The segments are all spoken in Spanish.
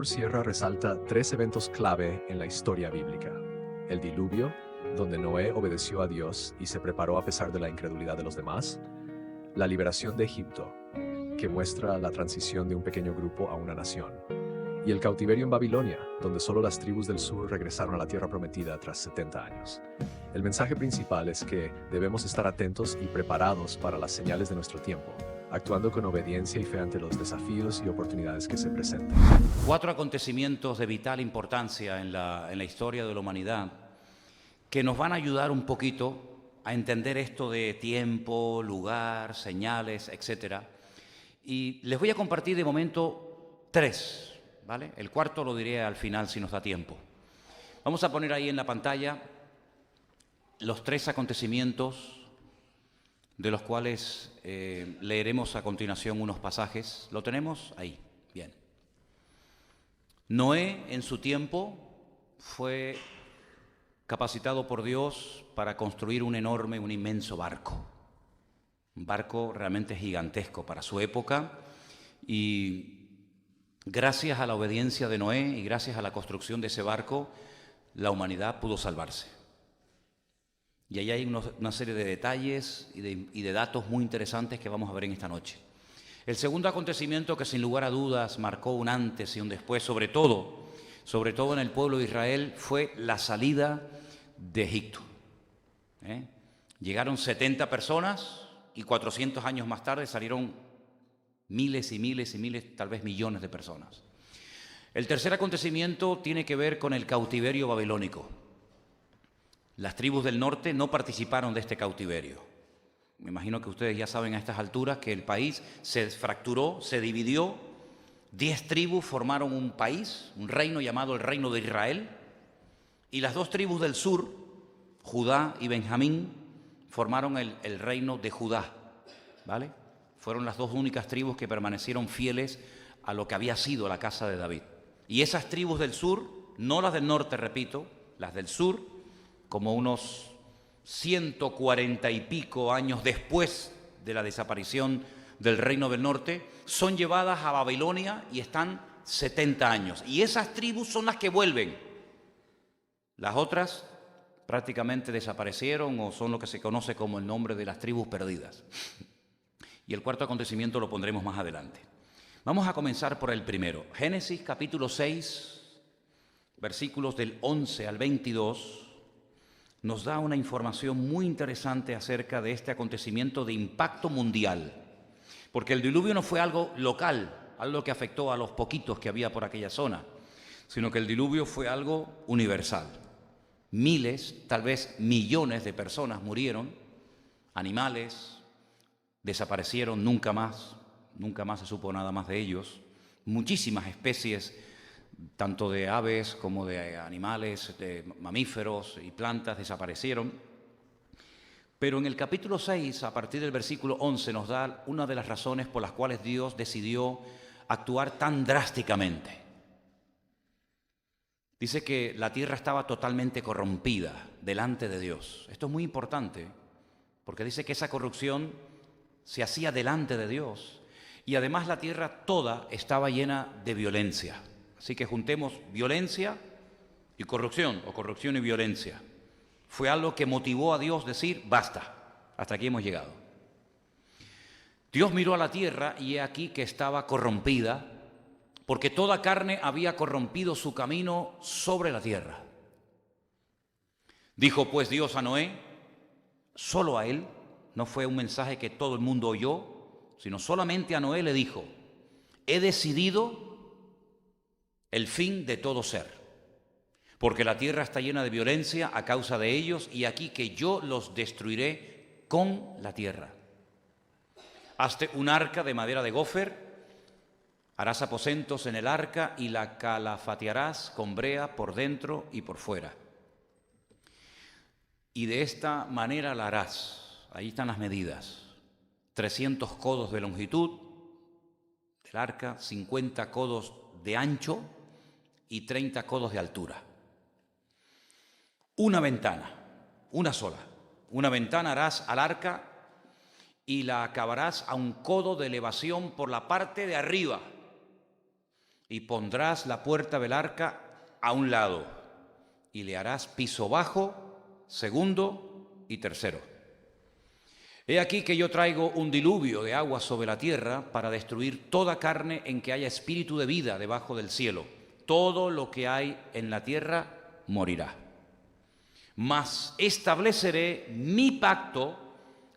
Sierra resalta tres eventos clave en la historia bíblica. El diluvio, donde Noé obedeció a Dios y se preparó a pesar de la incredulidad de los demás. La liberación de Egipto, que muestra la transición de un pequeño grupo a una nación. Y el cautiverio en Babilonia, donde solo las tribus del sur regresaron a la tierra prometida tras 70 años. El mensaje principal es que debemos estar atentos y preparados para las señales de nuestro tiempo, actuando con obediencia y fe ante los desafíos y oportunidades que se presenten. Cuatro acontecimientos de vital importancia en la historia de la humanidad que nos van a ayudar un poquito a entender esto de tiempo, lugar, señales, etc. Y les voy a compartir de momento tres, ¿vale? El cuarto lo diré al final si nos da tiempo. Vamos a poner ahí en la pantalla los tres acontecimientos de los cuales leeremos a continuación unos pasajes. ¿Lo tenemos? Ahí, bien. Noé, en su tiempo, fue capacitado por Dios para construir un inmenso barco. Un barco realmente gigantesco para su época, y gracias a la obediencia de Noé y gracias a la construcción de ese barco, la humanidad pudo salvarse. Y ahí hay una serie de detalles y de datos muy interesantes que vamos a ver en esta noche. El segundo acontecimiento que sin lugar a dudas marcó un antes y un después, sobre todo en el pueblo de Israel, fue la salida de Egipto. Llegaron 70 personas y 400 años más tarde salieron miles y miles y miles, tal vez millones de personas. El tercer acontecimiento tiene que ver con el cautiverio babilónico. Las tribus del norte no participaron de este cautiverio. Me imagino que ustedes ya saben a estas alturas que el país se fracturó, se dividió. 10 tribus formaron un país, un reino llamado el Reino de Israel. Y las dos tribus del sur, Judá y Benjamín, formaron el reino de Judá, ¿vale? Fueron las dos únicas tribus que permanecieron fieles a lo que había sido la casa de David. Y esas tribus del sur, no las del norte, repito, las del sur, como unos 140 y pico años después de la desaparición del reino del norte, son llevadas a Babilonia y están 70 años. Y esas tribus son las que vuelven. Las otras prácticamente desaparecieron o son lo que se conoce como el nombre de las tribus perdidas. Y el cuarto acontecimiento lo pondremos más adelante. Vamos a comenzar por el primero. Génesis capítulo 6, versículos del 11 al 22, nos da una información muy interesante acerca de este acontecimiento de impacto mundial. Porque el diluvio no fue algo local, algo que afectó a los poquitos que había por aquella zona, sino que el diluvio fue algo universal. Miles, tal vez millones de personas murieron, animales desaparecieron, nunca más se supo nada más de ellos. Muchísimas especies, tanto de aves como de animales, de mamíferos y plantas, desaparecieron. Pero en el capítulo 6, a partir del versículo 11, nos da una de las razones por las cuales Dios decidió actuar tan drásticamente. Dice que la tierra estaba totalmente corrompida delante de Dios. Esto es muy importante, porque dice que esa corrupción se hacía delante de Dios. Y además la tierra toda estaba llena de violencia. Así que juntemos violencia y corrupción, o corrupción y violencia. Fue algo que motivó a Dios decir, basta, hasta aquí hemos llegado. Dios miró a la tierra y he aquí que estaba corrompida, porque toda carne había corrompido su camino sobre la tierra. Dijo pues Dios a Noé, solo a él, no fue un mensaje que todo el mundo oyó, sino solamente a Noé le dijo, he decidido el fin de todo ser, porque la tierra está llena de violencia a causa de ellos, y aquí que yo los destruiré con la tierra. Hazte un arca de madera de gofer, harás aposentos en el arca y la calafatearás con brea por dentro y por fuera. Y de esta manera la harás. Ahí están las medidas. 300 codos de longitud del arca, 50 codos de ancho y 30 codos de altura. Una ventana, una sola. Una ventana harás al arca y la acabarás a un codo de elevación por la parte de arriba. y pondrás la puerta del arca a un lado, y le harás piso bajo, segundo y tercero. He aquí que yo traigo un diluvio de agua sobre la tierra para destruir toda carne en que haya espíritu de vida debajo del cielo. Todo lo que hay en la tierra morirá. Mas estableceré mi pacto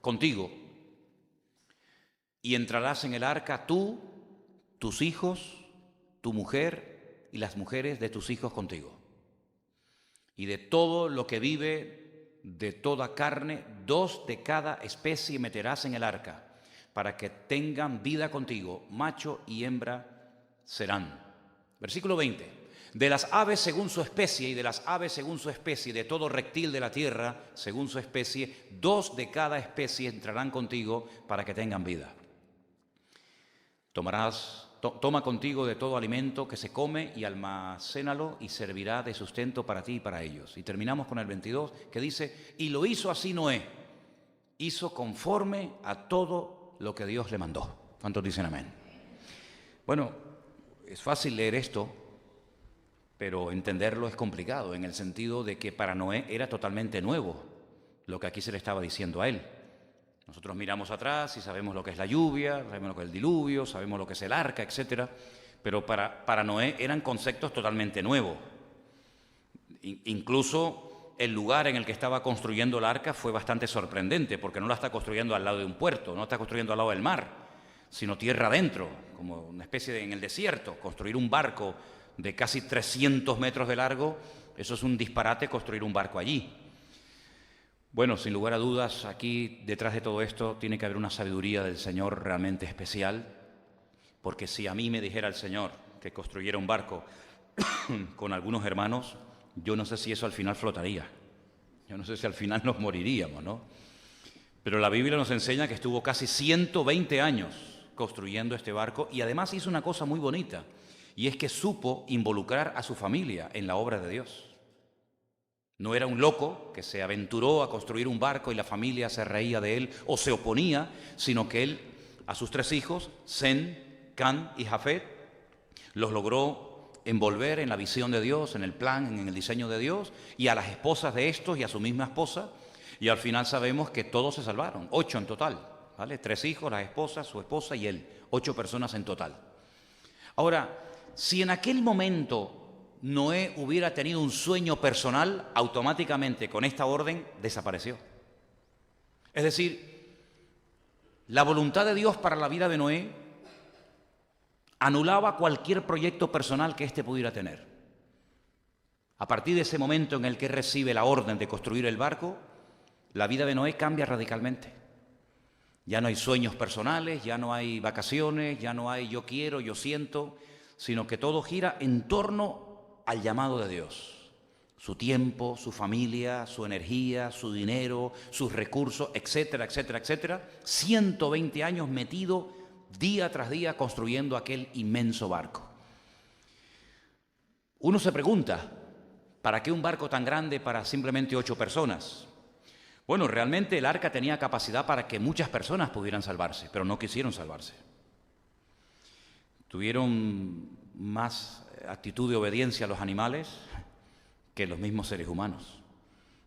contigo, y entrarás en el arca tú, tus hijos, tu mujer y las mujeres de tus hijos contigo. Y de todo lo que vive, de toda carne, 2 de cada especie meterás en el arca, para que tengan vida contigo, macho y hembra serán. Versículo 20. De las aves según su especie, y de las aves según su especie, de todo reptil de la tierra según su especie, 2 de cada especie entrarán contigo para que tengan vida. Toma contigo de todo alimento que se come y almacénalo, y servirá de sustento para ti y para ellos. Y terminamos con el 22, que dice: y lo hizo así Noé, hizo conforme a todo lo que Dios le mandó. ¿Cuántos dicen amén? Bueno, es fácil leer esto, pero entenderlo es complicado, en el sentido de que para Noé era totalmente nuevo lo que aquí se le estaba diciendo a él. Nosotros miramos atrás y sabemos lo que es la lluvia, sabemos lo que es el diluvio, sabemos lo que es el arca, etc. Pero para Noé eran conceptos totalmente nuevos. Incluso el lugar en el que estaba construyendo el arca fue bastante sorprendente, porque no la está construyendo al lado de un puerto, no la está construyendo al lado del mar, sino tierra adentro, como una especie de en el desierto. Construir un barco de casi 300 metros de largo, eso es un disparate, construir un barco allí. Bueno, sin lugar a dudas, aquí detrás de todo esto tiene que haber una sabiduría del Señor realmente especial, porque si a mí me dijera el Señor que construyera un barco con algunos hermanos, yo no sé si eso al final flotaría, yo no sé si al final nos moriríamos, ¿no? Pero la Biblia nos enseña que estuvo casi 120 años construyendo este barco, y además hizo una cosa muy bonita, y es que supo involucrar a su familia en la obra de Dios. No era un loco que se aventuró a construir un barco y la familia se reía de él o se oponía, sino que él, a sus 3 hijos, Sem, Cam y Jafet, los logró envolver en la visión de Dios, en el plan, en el diseño de Dios, y a las esposas de estos y a su misma esposa, y al final sabemos que todos se salvaron, 8 en total, ¿vale? 3 hijos, las esposas, su esposa y él, 8 personas en total. Ahora, si en aquel momento Noé hubiera tenido un sueño personal, automáticamente con esta orden desapareció. Es decir, la voluntad de Dios para la vida de Noé anulaba cualquier proyecto personal que éste pudiera tener. A partir de ese momento en el que recibe la orden de construir el barco, la vida de Noé cambia radicalmente. Ya no hay sueños personales, ya no hay vacaciones, ya no hay yo quiero, yo siento, sino que todo gira en torno al llamado de Dios. Su tiempo, su familia, su energía, su dinero, sus recursos, etcétera, etcétera, etcétera. 120 años metido día tras día construyendo aquel inmenso barco. Uno se pregunta, ¿para qué un barco tan grande para simplemente 8 personas? Bueno, realmente el arca tenía capacidad para que muchas personas pudieran salvarse, pero no quisieron salvarse. Tuvieron más actitud de obediencia a los animales que los mismos seres humanos.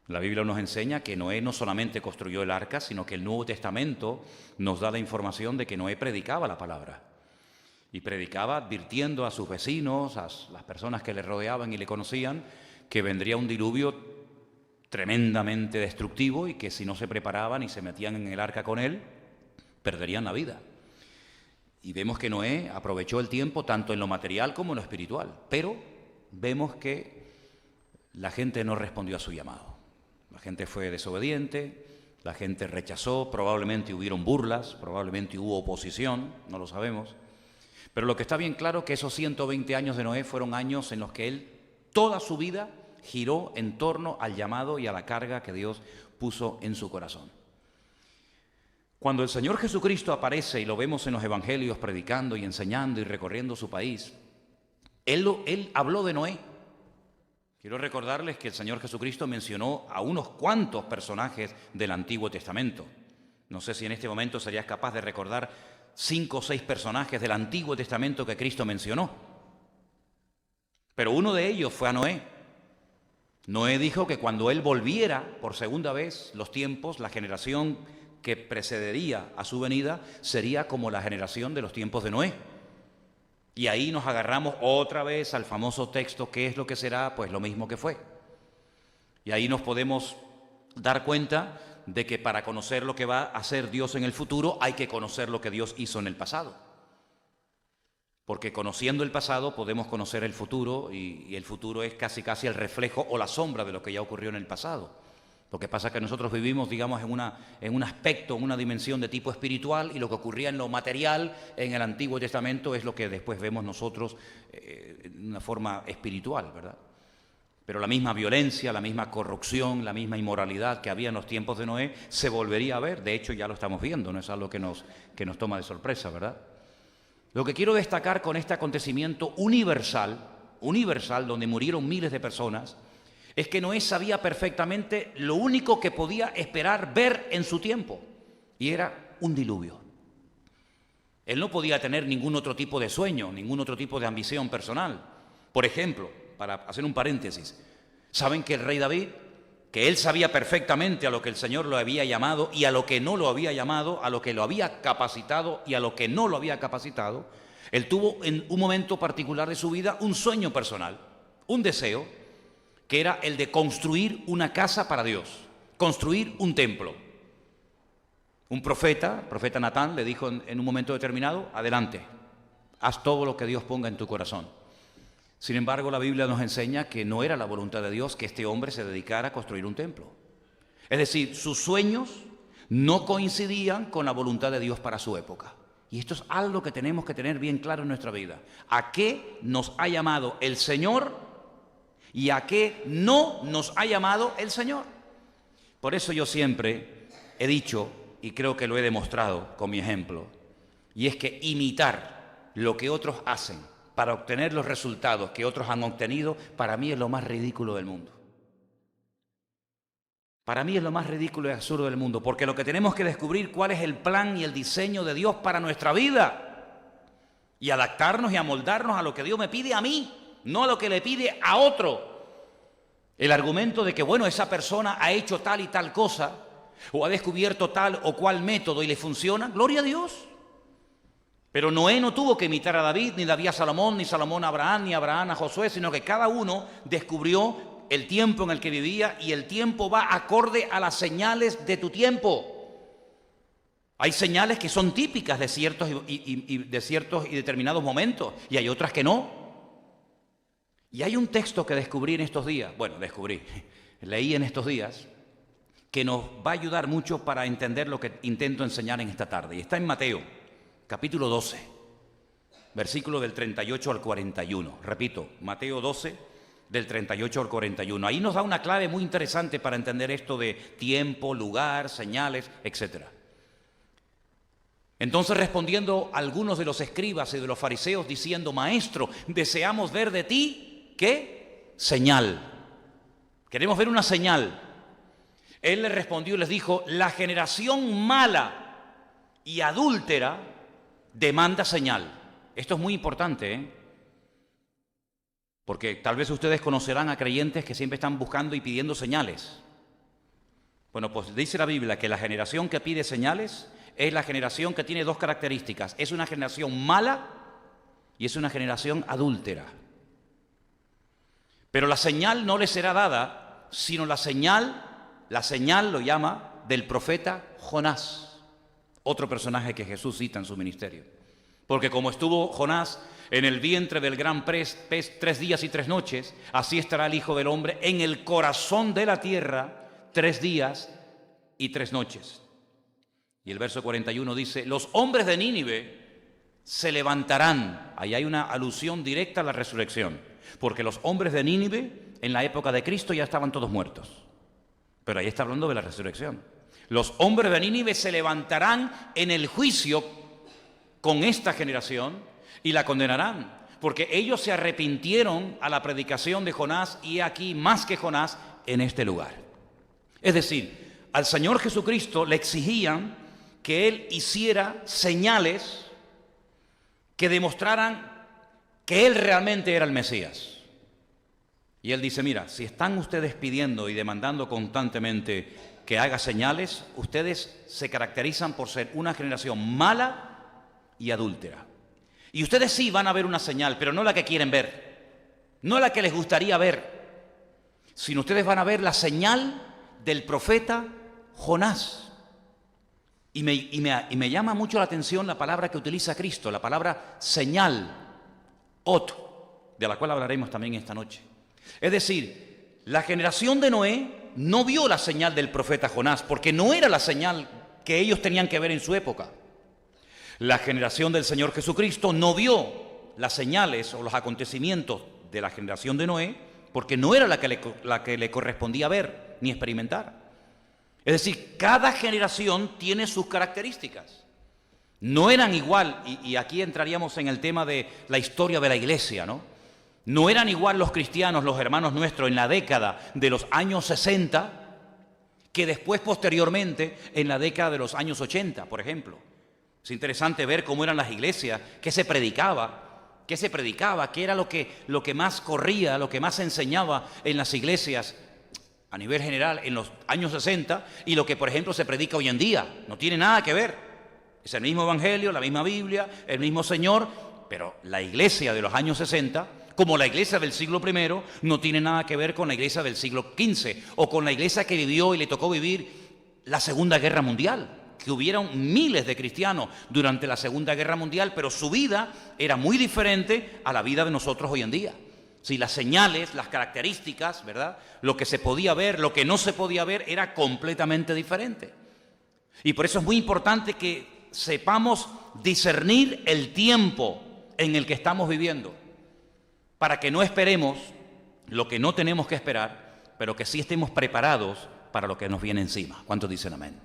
La Biblia nos enseña que Noé no solamente construyó el arca, sino que el Nuevo Testamento nos da la información de que Noé predicaba la palabra. Y predicaba advirtiendo a sus vecinos, a las personas que le rodeaban y le conocían, que vendría un diluvio tremendamente destructivo y que si no se preparaban y se metían en el arca con él, perderían la vida. Y vemos que Noé aprovechó el tiempo tanto en lo material como en lo espiritual, pero vemos que la gente no respondió a su llamado. La gente fue desobediente, la gente rechazó, probablemente hubieron burlas, probablemente hubo oposición, no lo sabemos. Pero lo que está bien claro es que esos 120 años de Noé fueron años en los que él, toda su vida, giró en torno al llamado y a la carga que Dios puso en su corazón. Cuando el Señor Jesucristo aparece y lo vemos en los evangelios predicando y enseñando y recorriendo su país, Él habló de Noé. Quiero recordarles que el Señor Jesucristo mencionó a unos cuantos personajes del Antiguo Testamento. No sé si en este momento serías capaz de recordar 5 o 6 personajes del Antiguo Testamento que Cristo mencionó. Pero uno de ellos fue a Noé. Noé dijo que cuando él volviera por segunda vez, los tiempos, la generación que precedería a su venida, sería como la generación de los tiempos de Noé. Y ahí nos agarramos otra vez al famoso texto, ¿qué es lo que será? Pues lo mismo que fue. Y ahí nos podemos dar cuenta de que para conocer lo que va a hacer Dios en el futuro, hay que conocer lo que Dios hizo en el pasado. Porque conociendo el pasado podemos conocer el futuro, y el futuro es casi el reflejo o la sombra de lo que ya ocurrió en el pasado. Lo que pasa es que nosotros vivimos, digamos, en un aspecto, en una dimensión de tipo espiritual, y lo que ocurría en lo material en el Antiguo Testamento es lo que después vemos nosotros en una forma espiritual, ¿verdad? Pero la misma violencia, la misma corrupción, la misma inmoralidad que había en los tiempos de Noé se volvería a ver. De hecho, ya lo estamos viendo, no es algo que nos toma de sorpresa, ¿verdad? Lo que quiero destacar con este acontecimiento universal, donde murieron miles de personas, es que Noé sabía perfectamente lo único que podía esperar ver en su tiempo, y era un diluvio. Él no podía tener ningún otro tipo de sueño, ningún otro tipo de ambición personal. Por ejemplo, para hacer un paréntesis, ¿saben que el rey David, que él sabía perfectamente a lo que el Señor lo había llamado y a lo que no lo había llamado, a lo que lo había capacitado y a lo que no lo había capacitado, él tuvo en un momento particular de su vida un sueño personal, un deseo, que era el de construir una casa para Dios, construir un templo. Un profeta, el profeta Natán, le dijo en un momento determinado: adelante, haz todo lo que Dios ponga en tu corazón. Sin embargo, la Biblia nos enseña que no era la voluntad de Dios que este hombre se dedicara a construir un templo. Es decir, sus sueños no coincidían con la voluntad de Dios para su época. Y esto es algo que tenemos que tener bien claro en nuestra vida. ¿A qué nos ha llamado el Señor y a qué no nos ha llamado el Señor? Por eso yo siempre he dicho, y creo que lo he demostrado con mi ejemplo, y es que imitar lo que otros hacen para obtener los resultados que otros han obtenido, para mí es lo más ridículo del mundo. Para mí es lo más ridículo y absurdo del mundo, porque lo que tenemos que descubrir cuál es el plan y el diseño de Dios para nuestra vida, y adaptarnos y amoldarnos a lo que Dios me pide a mí, no a lo que le pide a otro. El argumento de que, bueno, esa persona ha hecho tal y tal cosa, o ha descubierto tal o cual método y le funciona, gloria a Dios. Pero Noé no tuvo que imitar a David, ni David a Salomón, ni Salomón a Abraham, ni Abraham a Josué, sino que cada uno descubrió el tiempo en el que vivía, y el tiempo va acorde a las señales de tu tiempo. Hay señales que son típicas de ciertos y determinados momentos, y hay otras que no. Y hay un texto que descubrí en estos días, leí en estos días, que nos va a ayudar mucho para entender lo que intento enseñar en esta tarde. Y está en Mateo, capítulo 12, versículo del 38 al 41. Repito, Mateo 12, del 38 al 41. Ahí nos da una clave muy interesante para entender esto de tiempo, lugar, señales, etc. Entonces, respondiendo algunos de los escribas y de los fariseos, diciendo: Maestro, deseamos ver de ti, ¿qué? Señal. Queremos ver una señal. Él les respondió y les dijo: la generación mala y adúltera demanda señal. Esto es muy importante, porque tal vez ustedes conocerán a creyentes que siempre están buscando y pidiendo señales. Bueno, pues dice la Biblia que la generación que pide señales es la generación que tiene dos características: es una generación mala y es una generación adúltera. Pero la señal no le será dada, sino la señal lo llama del profeta Jonás, otro personaje que Jesús cita en su ministerio. Porque como estuvo Jonás en el vientre del gran pez 3 días y 3 noches, así estará el Hijo del Hombre en el corazón de la tierra 3 días y 3 noches. Y el verso 41 dice: los hombres de Nínive se levantarán. Ahí hay una alusión directa a la resurrección, porque los hombres de Nínive en la época de Cristo ya estaban todos muertos. Pero ahí está hablando de la resurrección. Los hombres de Nínive se levantarán en el juicio con esta generación y la condenarán, porque ellos se arrepintieron a la predicación de Jonás, y aquí más que Jonás en este lugar. Es decir, al Señor Jesucristo le exigían que Él hiciera señales que demostraran que Él realmente era el Mesías. Y él dice, mira, si están ustedes pidiendo y demandando constantemente que haga señales, ustedes se caracterizan por ser una generación mala y adúltera. Y ustedes sí van a ver una señal, pero no la que quieren ver, no la que les gustaría ver, sino ustedes van a ver la señal del profeta Jonás. Y me llama mucho la atención la palabra que utiliza Cristo, la palabra señal, ot, de la cual hablaremos también esta noche. Es decir, la generación de Noé no vio la señal del profeta Jonás, porque no era la señal que ellos tenían que ver en su época. La generación del Señor Jesucristo no vio las señales o los acontecimientos de la generación de Noé, porque no era la que le correspondía ver ni experimentar. Es decir, cada generación tiene sus características. No eran igual, y aquí entraríamos en el tema de la historia de la iglesia, ¿no? No eran igual los cristianos, los hermanos nuestros, en la década de los años 60, que después, posteriormente, en la década de los años 80, por ejemplo. Es interesante ver cómo eran las iglesias, qué se predicaba, qué era lo que más corría, lo que más se enseñaba en las iglesias a nivel general en los años 60 y lo que, por ejemplo, se predica hoy en día. No tiene nada que ver. Es el mismo evangelio, la misma Biblia, el mismo Señor, pero la iglesia de los años 60, como la iglesia del siglo I, no tiene nada que ver con la iglesia del siglo XV o con la iglesia que vivió y le tocó vivir la Segunda Guerra Mundial, que hubieron miles de cristianos durante la Segunda Guerra Mundial, pero su vida era muy diferente a la vida de nosotros hoy en día. Sí, las señales, las características, ¿verdad? Lo que se podía ver, lo que no se podía ver, era completamente diferente. Y por eso es muy importante que sepamos discernir el tiempo en el que estamos viviendo, para que no esperemos lo que no tenemos que esperar, pero que sí estemos preparados para lo que nos viene encima. ¿Cuántos dicen amén?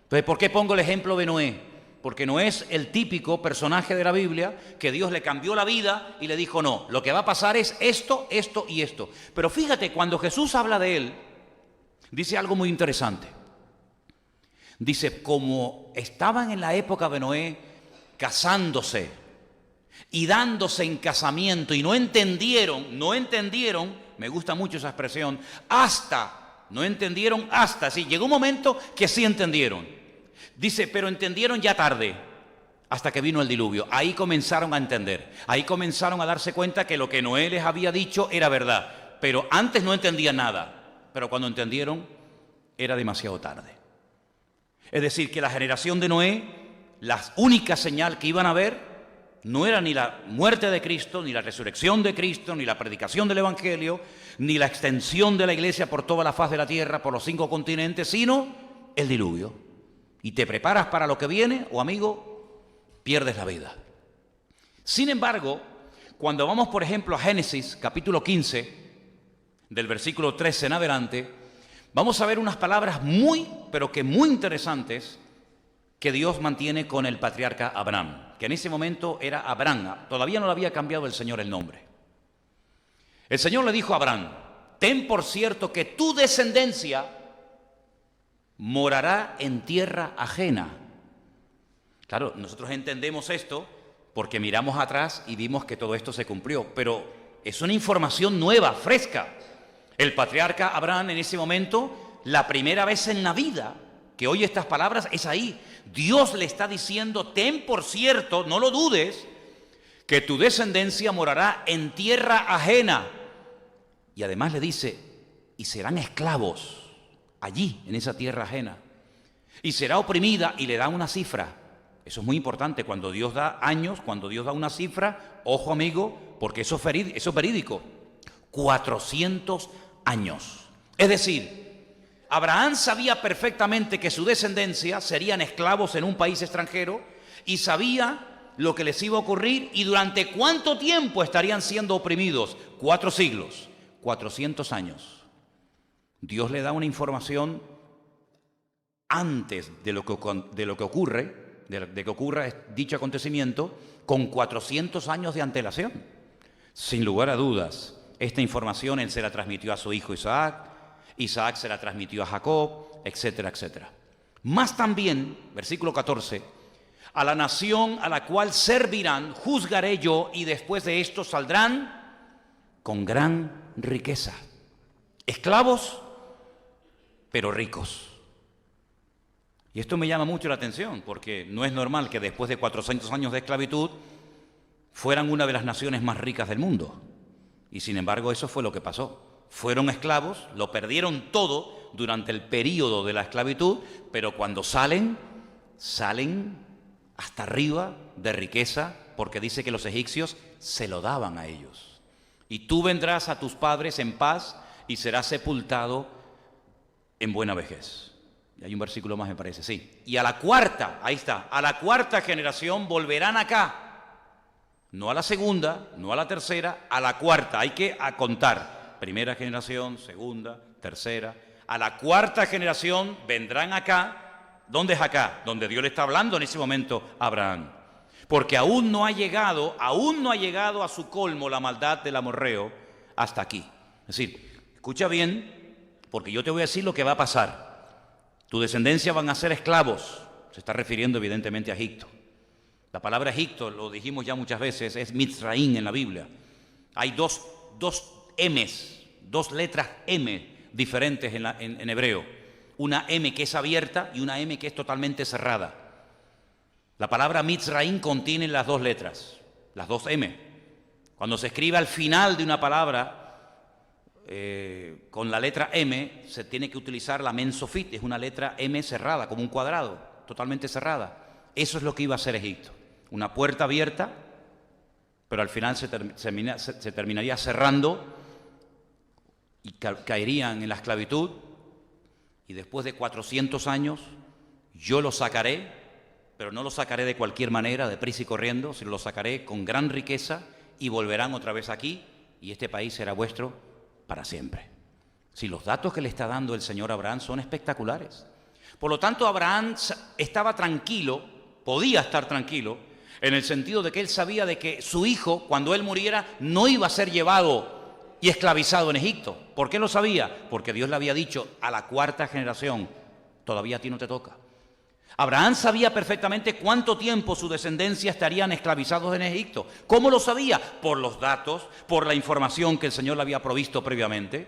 Entonces, ¿por qué pongo el ejemplo de Noé? Porque Noé es el típico personaje de la Biblia que Dios le cambió la vida y le dijo, no, lo que va a pasar es esto, esto y esto. Pero fíjate, cuando Jesús habla de él, dice algo muy interesante. Dice, como estaban en la época de Noé casándose y dándose en casamiento y no entendieron, me gusta mucho esa expresión, no entendieron hasta, sí, llegó un momento que sí entendieron. Dice, pero entendieron ya tarde, hasta que vino el diluvio. Ahí comenzaron a entender, ahí comenzaron a darse cuenta que lo que Noé les había dicho era verdad, pero antes no entendían nada, pero cuando entendieron era demasiado tarde. Es decir, que la generación de Noé, la única señal que iban a ver no era ni la muerte de Cristo, ni la resurrección de Cristo, ni la predicación del Evangelio, ni la extensión de la iglesia por toda la faz de la tierra, por los 5 continentes, sino el diluvio. Y te preparas para lo que viene, o amigo, pierdes la vida. Sin embargo, cuando vamos, por ejemplo, a Génesis, capítulo 15, del versículo 13 en adelante, vamos a ver unas palabras pero que muy interesantes, que Dios mantiene con el patriarca Abraham, que en ese momento era Abraham, todavía no le había cambiado el Señor el nombre. El Señor le dijo a Abraham, ten por cierto que tu descendencia morará en tierra ajena. Claro, nosotros entendemos esto porque miramos atrás y vimos que todo esto se cumplió, pero es una información nueva, fresca. El patriarca Abraham en ese momento, la primera vez en la vida que oye estas palabras es ahí. Dios le está diciendo, ten por cierto, no lo dudes, que tu descendencia morará en tierra ajena. Y además le dice, y serán esclavos allí, en esa tierra ajena. Y será oprimida, y le da una cifra. Eso es muy importante, cuando Dios da años, cuando Dios da una cifra, ojo amigo, porque eso es verídico. 400 años. Es decir, Abraham sabía perfectamente que su descendencia serían esclavos en un país extranjero y sabía lo que les iba a ocurrir y durante cuánto tiempo estarían siendo oprimidos. 4 siglos, 400 años. Dios le da una información antes de que ocurra dicho acontecimiento, con 400 años de antelación. Sin lugar a dudas, esta información él se la transmitió a su hijo Isaac, Isaac se la transmitió a Jacob, etcétera, etcétera. Más también, versículo 14, a la nación a la cual servirán, juzgaré yo, y después de esto saldrán con gran riqueza. Esclavos, pero ricos. Y esto me llama mucho la atención, porque no es normal que después de 400 años de esclavitud fueran una de las naciones más ricas del mundo. Y sin embargo, eso fue lo que pasó. Fueron esclavos, lo perdieron todo durante el período de la esclavitud, pero cuando salen hasta arriba de riqueza, porque dice que los egipcios se lo daban a ellos. Y tú vendrás a tus padres en paz y serás sepultado en buena vejez. Y hay un versículo más, me parece, sí. Y a la cuarta, ahí está, a la cuarta generación volverán acá. No a la segunda, no a la tercera, a la cuarta. Hay que contar. Primera generación, segunda, tercera. A la cuarta generación vendrán acá. ¿Dónde es acá? Donde Dios le está hablando en ese momento a Abraham. Porque aún no ha llegado a su colmo la maldad del amorreo hasta aquí. Es decir, escucha bien, porque yo te voy a decir lo que va a pasar. Tu descendencia van a ser esclavos. Se está refiriendo evidentemente a Egipto. La palabra Egipto, lo dijimos ya muchas veces, es Mitzraim en la Biblia. Hay dos M's, dos letras M diferentes en hebreo. Una M que es abierta y una M que es totalmente cerrada. La palabra Mitzraim contiene las dos letras, las dos M. Cuando se escribe al final de una palabra con la letra M, se tiene que utilizar la Mensofit, es una letra M cerrada, como un cuadrado, totalmente cerrada. Eso es lo que iba a hacer Egipto. Una puerta abierta, pero al final se terminaría cerrando y caerían en la esclavitud. Y después de 400 años, yo los sacaré, pero no los sacaré de cualquier manera, deprisa y corriendo, sino los sacaré con gran riqueza y volverán otra vez aquí y este país será vuestro para siempre. Si los datos que le está dando el Señor a Abraham son espectaculares. Por lo tanto, Abraham estaba tranquilo, podía estar tranquilo, en el sentido de que él sabía de que su hijo, cuando él muriera, no iba a ser llevado y esclavizado en Egipto. ¿Por qué lo sabía? Porque Dios le había dicho a la cuarta generación, todavía a ti no te toca. Abraham sabía perfectamente cuánto tiempo su descendencia estarían esclavizados en Egipto. ¿Cómo lo sabía? Por los datos, por la información que el Señor le había provisto previamente.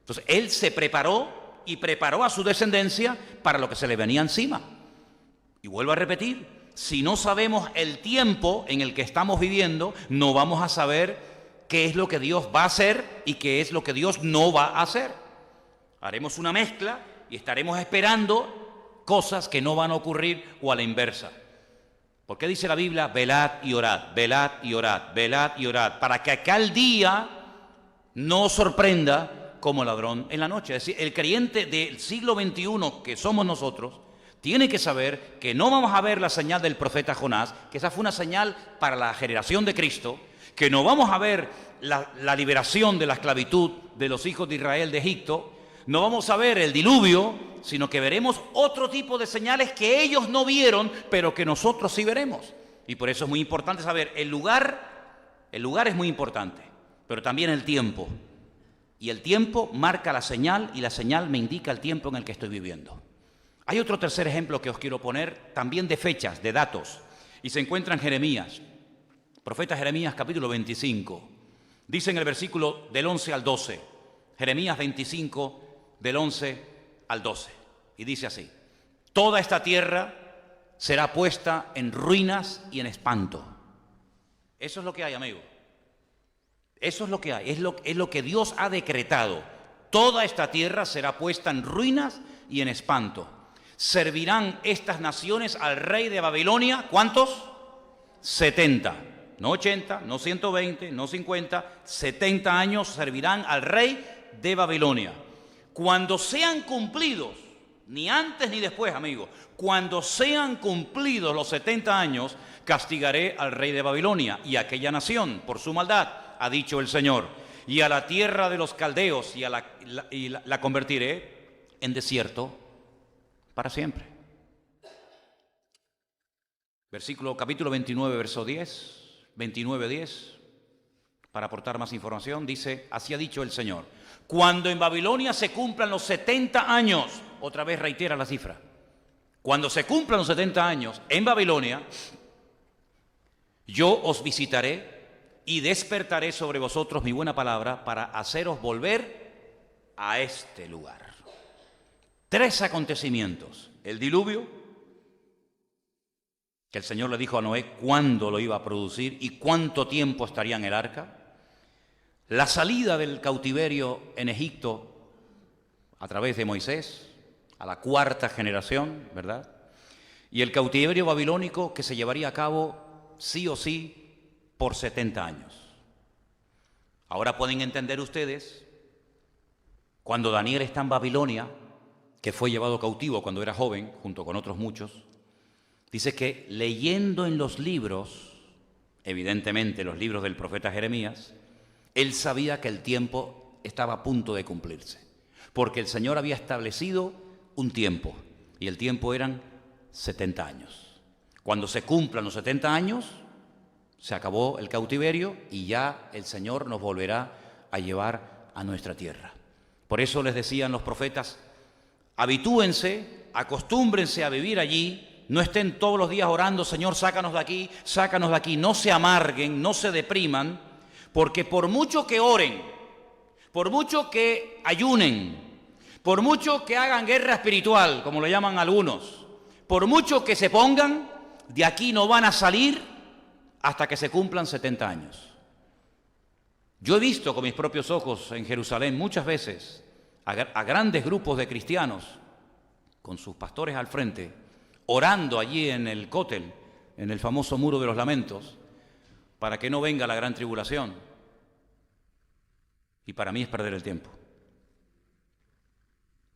Entonces, él se preparó y preparó a su descendencia para lo que se le venía encima. Y vuelvo a repetir, si no sabemos el tiempo en el que estamos viviendo, no vamos a saber qué es lo que Dios va a hacer y qué es lo que Dios no va a hacer. Haremos una mezcla y estaremos esperando cosas que no van a ocurrir o a la inversa. ¿Por qué dice la Biblia? Velad y orad, velad y orad, velad y orad, para que aquel día no os sorprenda como ladrón en la noche. Es decir, el creyente del siglo XXI que somos nosotros tiene que saber que no vamos a ver la señal del profeta Jonás, que esa fue una señal para la generación de Cristo, que no vamos a ver la liberación de la esclavitud de los hijos de Israel de Egipto, no vamos a ver el diluvio, sino que veremos otro tipo de señales que ellos no vieron, pero que nosotros sí veremos. Y por eso es muy importante saber, el lugar es muy importante, pero también el tiempo. Y el tiempo marca la señal y la señal me indica el tiempo en el que estoy viviendo. Hay otro tercer ejemplo que os quiero poner, también de fechas, de datos, y se encuentra en Jeremías, profeta Jeremías capítulo 25. Dice en el versículo del 11 al 12, Jeremías 25, del 11 al 12, y dice así: toda esta tierra será puesta en ruinas y en espanto. Eso es lo que hay, amigo. Eso es lo que hay, es lo que Dios ha decretado. Toda esta tierra será puesta en ruinas y en espanto. Servirán estas naciones al rey de Babilonia, ¿cuántos? 70, no 80, no 120, no 50, 70 años servirán al rey de Babilonia. Cuando sean cumplidos, ni antes ni después, amigos, cuando sean cumplidos los 70 años, castigaré al rey de Babilonia y a aquella nación por su maldad, ha dicho el Señor, y a la tierra de los caldeos y la convertiré en desierto para siempre. Capítulo 29, verso 10, 29:10, para aportar más información, dice, así ha dicho el Señor: cuando en Babilonia se cumplan los 70 años, otra vez reitera la cifra, cuando se cumplan los 70 años en Babilonia, yo os visitaré y despertaré sobre vosotros mi buena palabra para haceros volver a este lugar. 3 acontecimientos: el diluvio, que el Señor le dijo a Noé cuándo lo iba a producir y cuánto tiempo estaría en el arca; la salida del cautiverio en Egipto a través de Moisés, a la 4ª generación, ¿verdad? Y el cautiverio babilónico que se llevaría a cabo sí o sí por 70 años. Ahora pueden entender ustedes, cuando Daniel está en Babilonia, que fue llevado cautivo cuando era joven, junto con otros muchos, dice que leyendo en los libros, evidentemente los libros del profeta Jeremías, él sabía que el tiempo estaba a punto de cumplirse, porque el Señor había establecido un tiempo, y el tiempo eran 70 años. Cuando se cumplan los 70 años, se acabó el cautiverio y ya el Señor nos volverá a llevar a nuestra tierra. Por eso les decían los profetas: habitúense, acostúmbrense a vivir allí, no estén todos los días orando, Señor, sácanos de aquí, no se amarguen, no se depriman, porque por mucho que oren, por mucho que ayunen, por mucho que hagan guerra espiritual, como lo llaman algunos, por mucho que se pongan, de aquí no van a salir hasta que se cumplan 70 años. Yo he visto con mis propios ojos en Jerusalén muchas veces a grandes grupos de cristianos con sus pastores al frente, orando allí en el cótel, en el famoso muro de los lamentos, para que no venga la gran tribulación. Y para mí es perder el tiempo.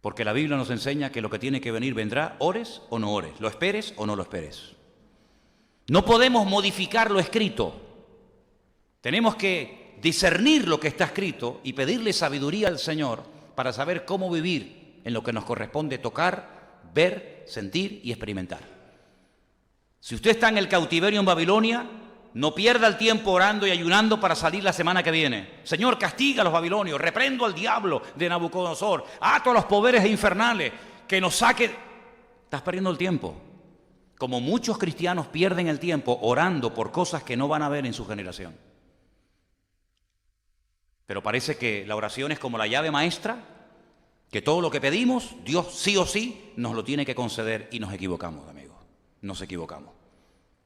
Porque la Biblia nos enseña que lo que tiene que venir vendrá, ores o no ores, lo esperes o no lo esperes. No podemos modificar lo escrito. Tenemos que discernir lo que está escrito y pedirle sabiduría al Señor para saber cómo vivir en lo que nos corresponde tocar, ver, sentir y experimentar. Si usted está en el cautiverio en Babilonia, no pierda el tiempo orando y ayunando para salir la semana que viene. Señor, castiga a los babilonios, reprendo al diablo de Nabucodonosor, ato a los poderes infernales, que nos saque. Estás perdiendo el tiempo. Como muchos cristianos pierden el tiempo orando por cosas que no van a ver en su generación. Pero parece que la oración es como la llave maestra, que todo lo que pedimos, Dios sí o sí nos lo tiene que conceder, y nos equivocamos, amigos. Nos equivocamos.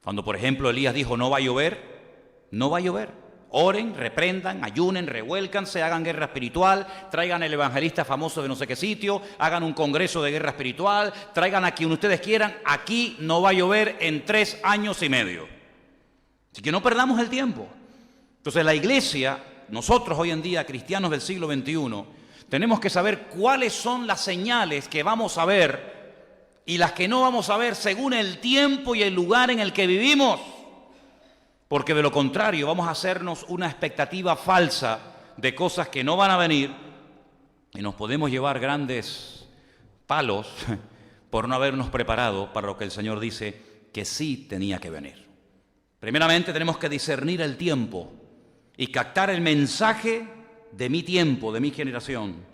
Cuando, por ejemplo, Elías dijo, no va a llover, no va a llover. Oren, reprendan, ayunen, revuélcanse, hagan guerra espiritual, traigan el evangelista famoso de no sé qué sitio, hagan un congreso de guerra espiritual, traigan a quien ustedes quieran, aquí no va a llover en 3 años y medio. Así que no perdamos el tiempo. Entonces la iglesia, nosotros hoy en día, cristianos del siglo XXI, tenemos que saber cuáles son las señales que vamos a ver y las que no vamos a ver según el tiempo y el lugar en el que vivimos. Porque de lo contrario vamos a hacernos una expectativa falsa de cosas que no van a venir y nos podemos llevar grandes palos por no habernos preparado para lo que el Señor dice que sí tenía que venir. Primeramente tenemos que discernir el tiempo y captar el mensaje de mi tiempo, de mi generación.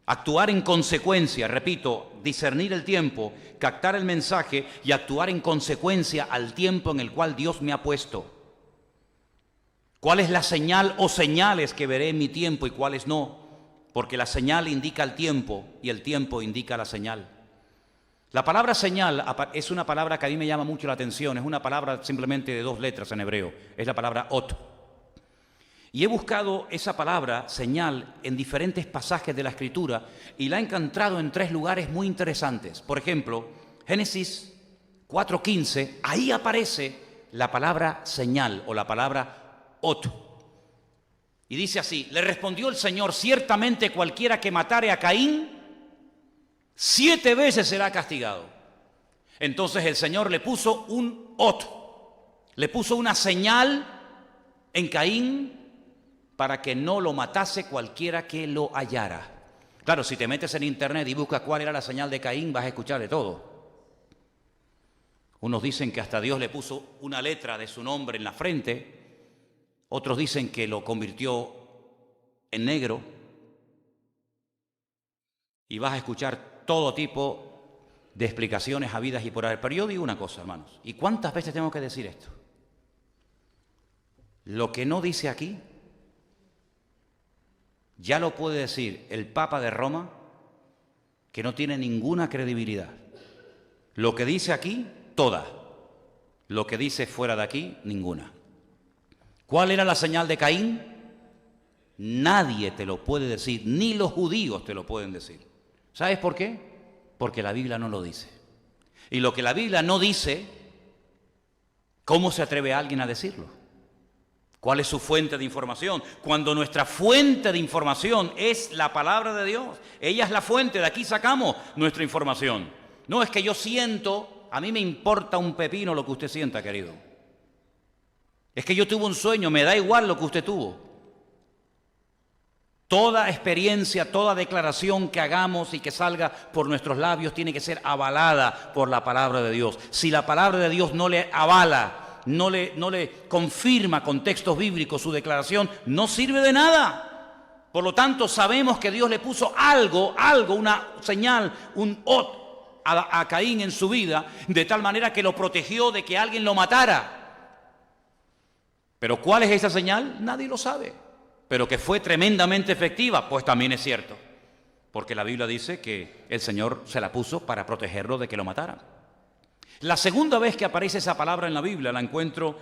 Actuar en consecuencia, repito, discernir el tiempo, captar el mensaje y actuar en consecuencia al tiempo en el cual Dios me ha puesto. ¿Cuál es la señal o señales que veré en mi tiempo y cuáles no? Porque la señal indica el tiempo y el tiempo indica la señal. La palabra señal es una palabra que a mí me llama mucho la atención, es una palabra simplemente de 2 letras en hebreo, es la palabra ot. Y he buscado esa palabra, señal, en diferentes pasajes de la Escritura y la he encontrado en 3 lugares muy interesantes. Por ejemplo, Génesis 4:15, ahí aparece la palabra señal o la palabra ot. Y dice así, le respondió el Señor, ciertamente cualquiera que matare a Caín, 7 veces será castigado. Entonces el Señor le puso un ot, le puso una señal en Caín, para que no lo matase cualquiera que lo hallara. Claro, si te metes en internet y buscas cuál era la señal de Caín, vas a escuchar de todo. Unos dicen que hasta Dios le puso una letra de su nombre en la frente, otros dicen que lo convirtió en negro, y vas a escuchar todo tipo de explicaciones habidas y por haber. Pero yo digo una cosa, hermanos, ¿y cuántas veces tengo que decir esto? Lo que no dice aquí, ya lo puede decir el Papa de Roma, que no tiene ninguna credibilidad. Lo que dice aquí, toda. Lo que dice fuera de aquí, ninguna. ¿Cuál era la señal de Caín? Nadie te lo puede decir, ni los judíos te lo pueden decir. ¿Sabes por qué? Porque la Biblia no lo dice. Y lo que la Biblia no dice, ¿cómo se atreve alguien a decirlo? ¿Cuál es su fuente de información? Cuando nuestra fuente de información es la palabra de Dios. Ella es la fuente, de aquí sacamos nuestra información. No es que yo siento, a mí me importa un pepino lo que usted sienta, querido. Es que yo tuve un sueño, me da igual lo que usted tuvo. Toda experiencia, toda declaración que hagamos y que salga por nuestros labios tiene que ser avalada por la palabra de Dios. Si la palabra de Dios no le avala, no le confirma con textos bíblicos su declaración, no sirve de nada. Por lo tanto, sabemos que Dios le puso algo, una señal, un ot a Caín en su vida, de tal manera que lo protegió de que alguien lo matara. Pero ¿cuál es esa señal? Nadie lo sabe. Pero que fue tremendamente efectiva, pues también es cierto. Porque la Biblia dice que el Señor se la puso para protegerlo de que lo mataran. La segunda vez que aparece esa palabra en la Biblia la encuentro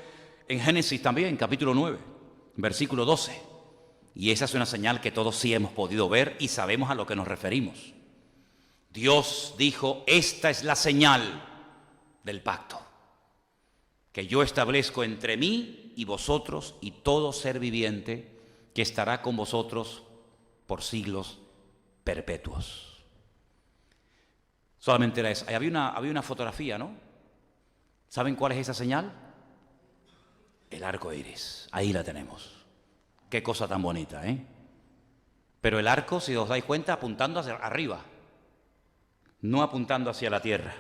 en Génesis también, capítulo 9, versículo 12. Y esa es una señal que todos sí hemos podido ver y sabemos a lo que nos referimos. Dios dijo, esta es la señal del pacto que yo establezco entre mí y vosotros y todo ser viviente que estará con vosotros por siglos perpetuos. Solamente era eso. Había una fotografía, ¿no? ¿Saben cuál es esa señal? El arco iris. Ahí la tenemos. Qué cosa tan bonita, ¿eh? Pero el arco, si os dais cuenta, apuntando hacia arriba, no apuntando hacia la tierra.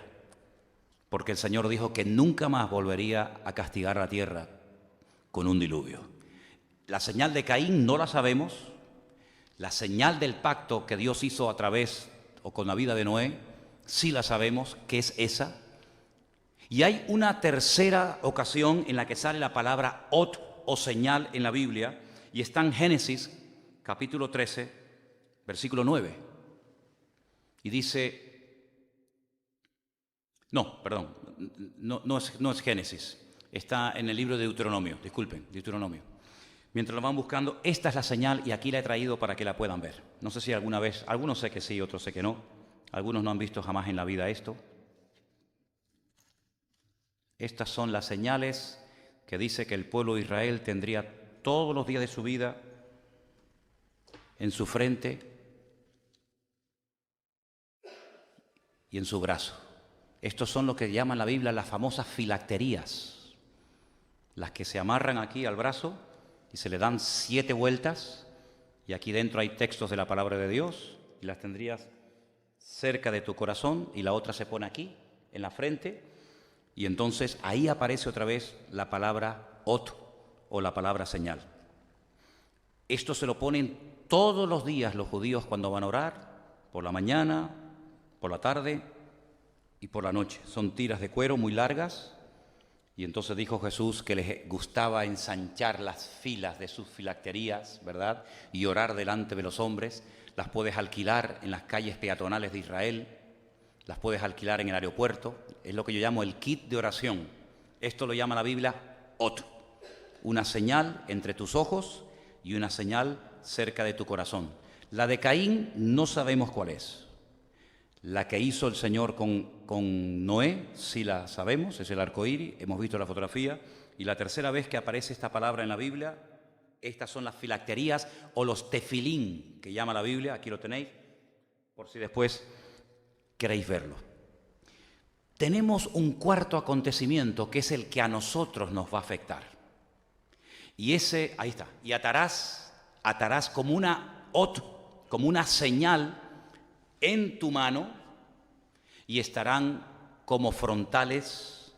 Porque el Señor dijo que nunca más volvería a castigar la tierra con un diluvio. La señal de Caín no la sabemos. La señal del pacto que Dios hizo a través o con la vida de Noé, sí la sabemos, que es esa. Y hay una tercera ocasión en la que sale la palabra ot o señal en la Biblia, y está en Génesis, capítulo 13, versículo 9. Y dice, no es Génesis, está en el libro de Deuteronomio, disculpen, Deuteronomio. Mientras lo van buscando, esta es la señal y aquí la he traído para que la puedan ver. No sé si alguna vez, algunos sé que sí, otros sé que no. Algunos no han visto jamás en la vida esto. Estas son las señales que dice que el pueblo de Israel tendría todos los días de su vida en su frente y en su brazo. Estos son lo que llaman la Biblia las famosas filacterías, las que se amarran aquí al brazo y se le dan 7 vueltas, y aquí dentro hay textos de la palabra de Dios, y las tendrías cerca de tu corazón, y la otra se pone aquí, en la frente, y entonces ahí aparece otra vez la palabra ot, o la palabra señal. Esto se lo ponen todos los días los judíos cuando van a orar, por la mañana, por la tarde y por la noche. Son tiras de cuero muy largas. Y entonces dijo Jesús que les gustaba ensanchar las filas de sus filacterías, ¿verdad? Y orar delante de los hombres. Las puedes alquilar en las calles peatonales de Israel, las puedes alquilar en el aeropuerto. Es lo que yo llamo el kit de oración. Esto lo llama la Biblia ot, una señal entre tus ojos y una señal cerca de tu corazón. La de Caín no sabemos cuál es. La que hizo el Señor con Noé, sí la sabemos, es el arco iris, hemos visto la fotografía. Y la tercera vez que aparece esta palabra en la Biblia, estas son las filacterías o los tefilín, que llama la Biblia, aquí lo tenéis, por si después queréis verlo. Tenemos un cuarto acontecimiento que es el que a nosotros nos va a afectar. Y ese, ahí está, y atarás como una ot, como una señal en tu mano, y estarán como frontales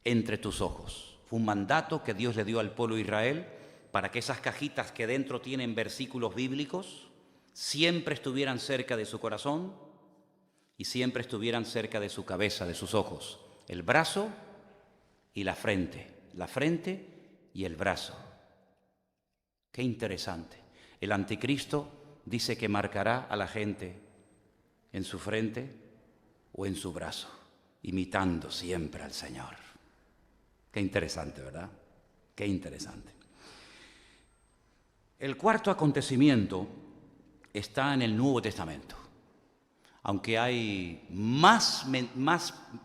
entre tus ojos. Fue un mandato que Dios le dio al pueblo de Israel para que esas cajitas que dentro tienen versículos bíblicos siempre estuvieran cerca de su corazón y siempre estuvieran cerca de su cabeza, de sus ojos. El brazo y la frente y el brazo. Qué interesante. El anticristo dice que marcará a la gente en su frente o en su brazo, imitando siempre al Señor. Qué interesante, ¿verdad? Qué interesante. El cuarto acontecimiento está en el Nuevo Testamento. Aunque hay más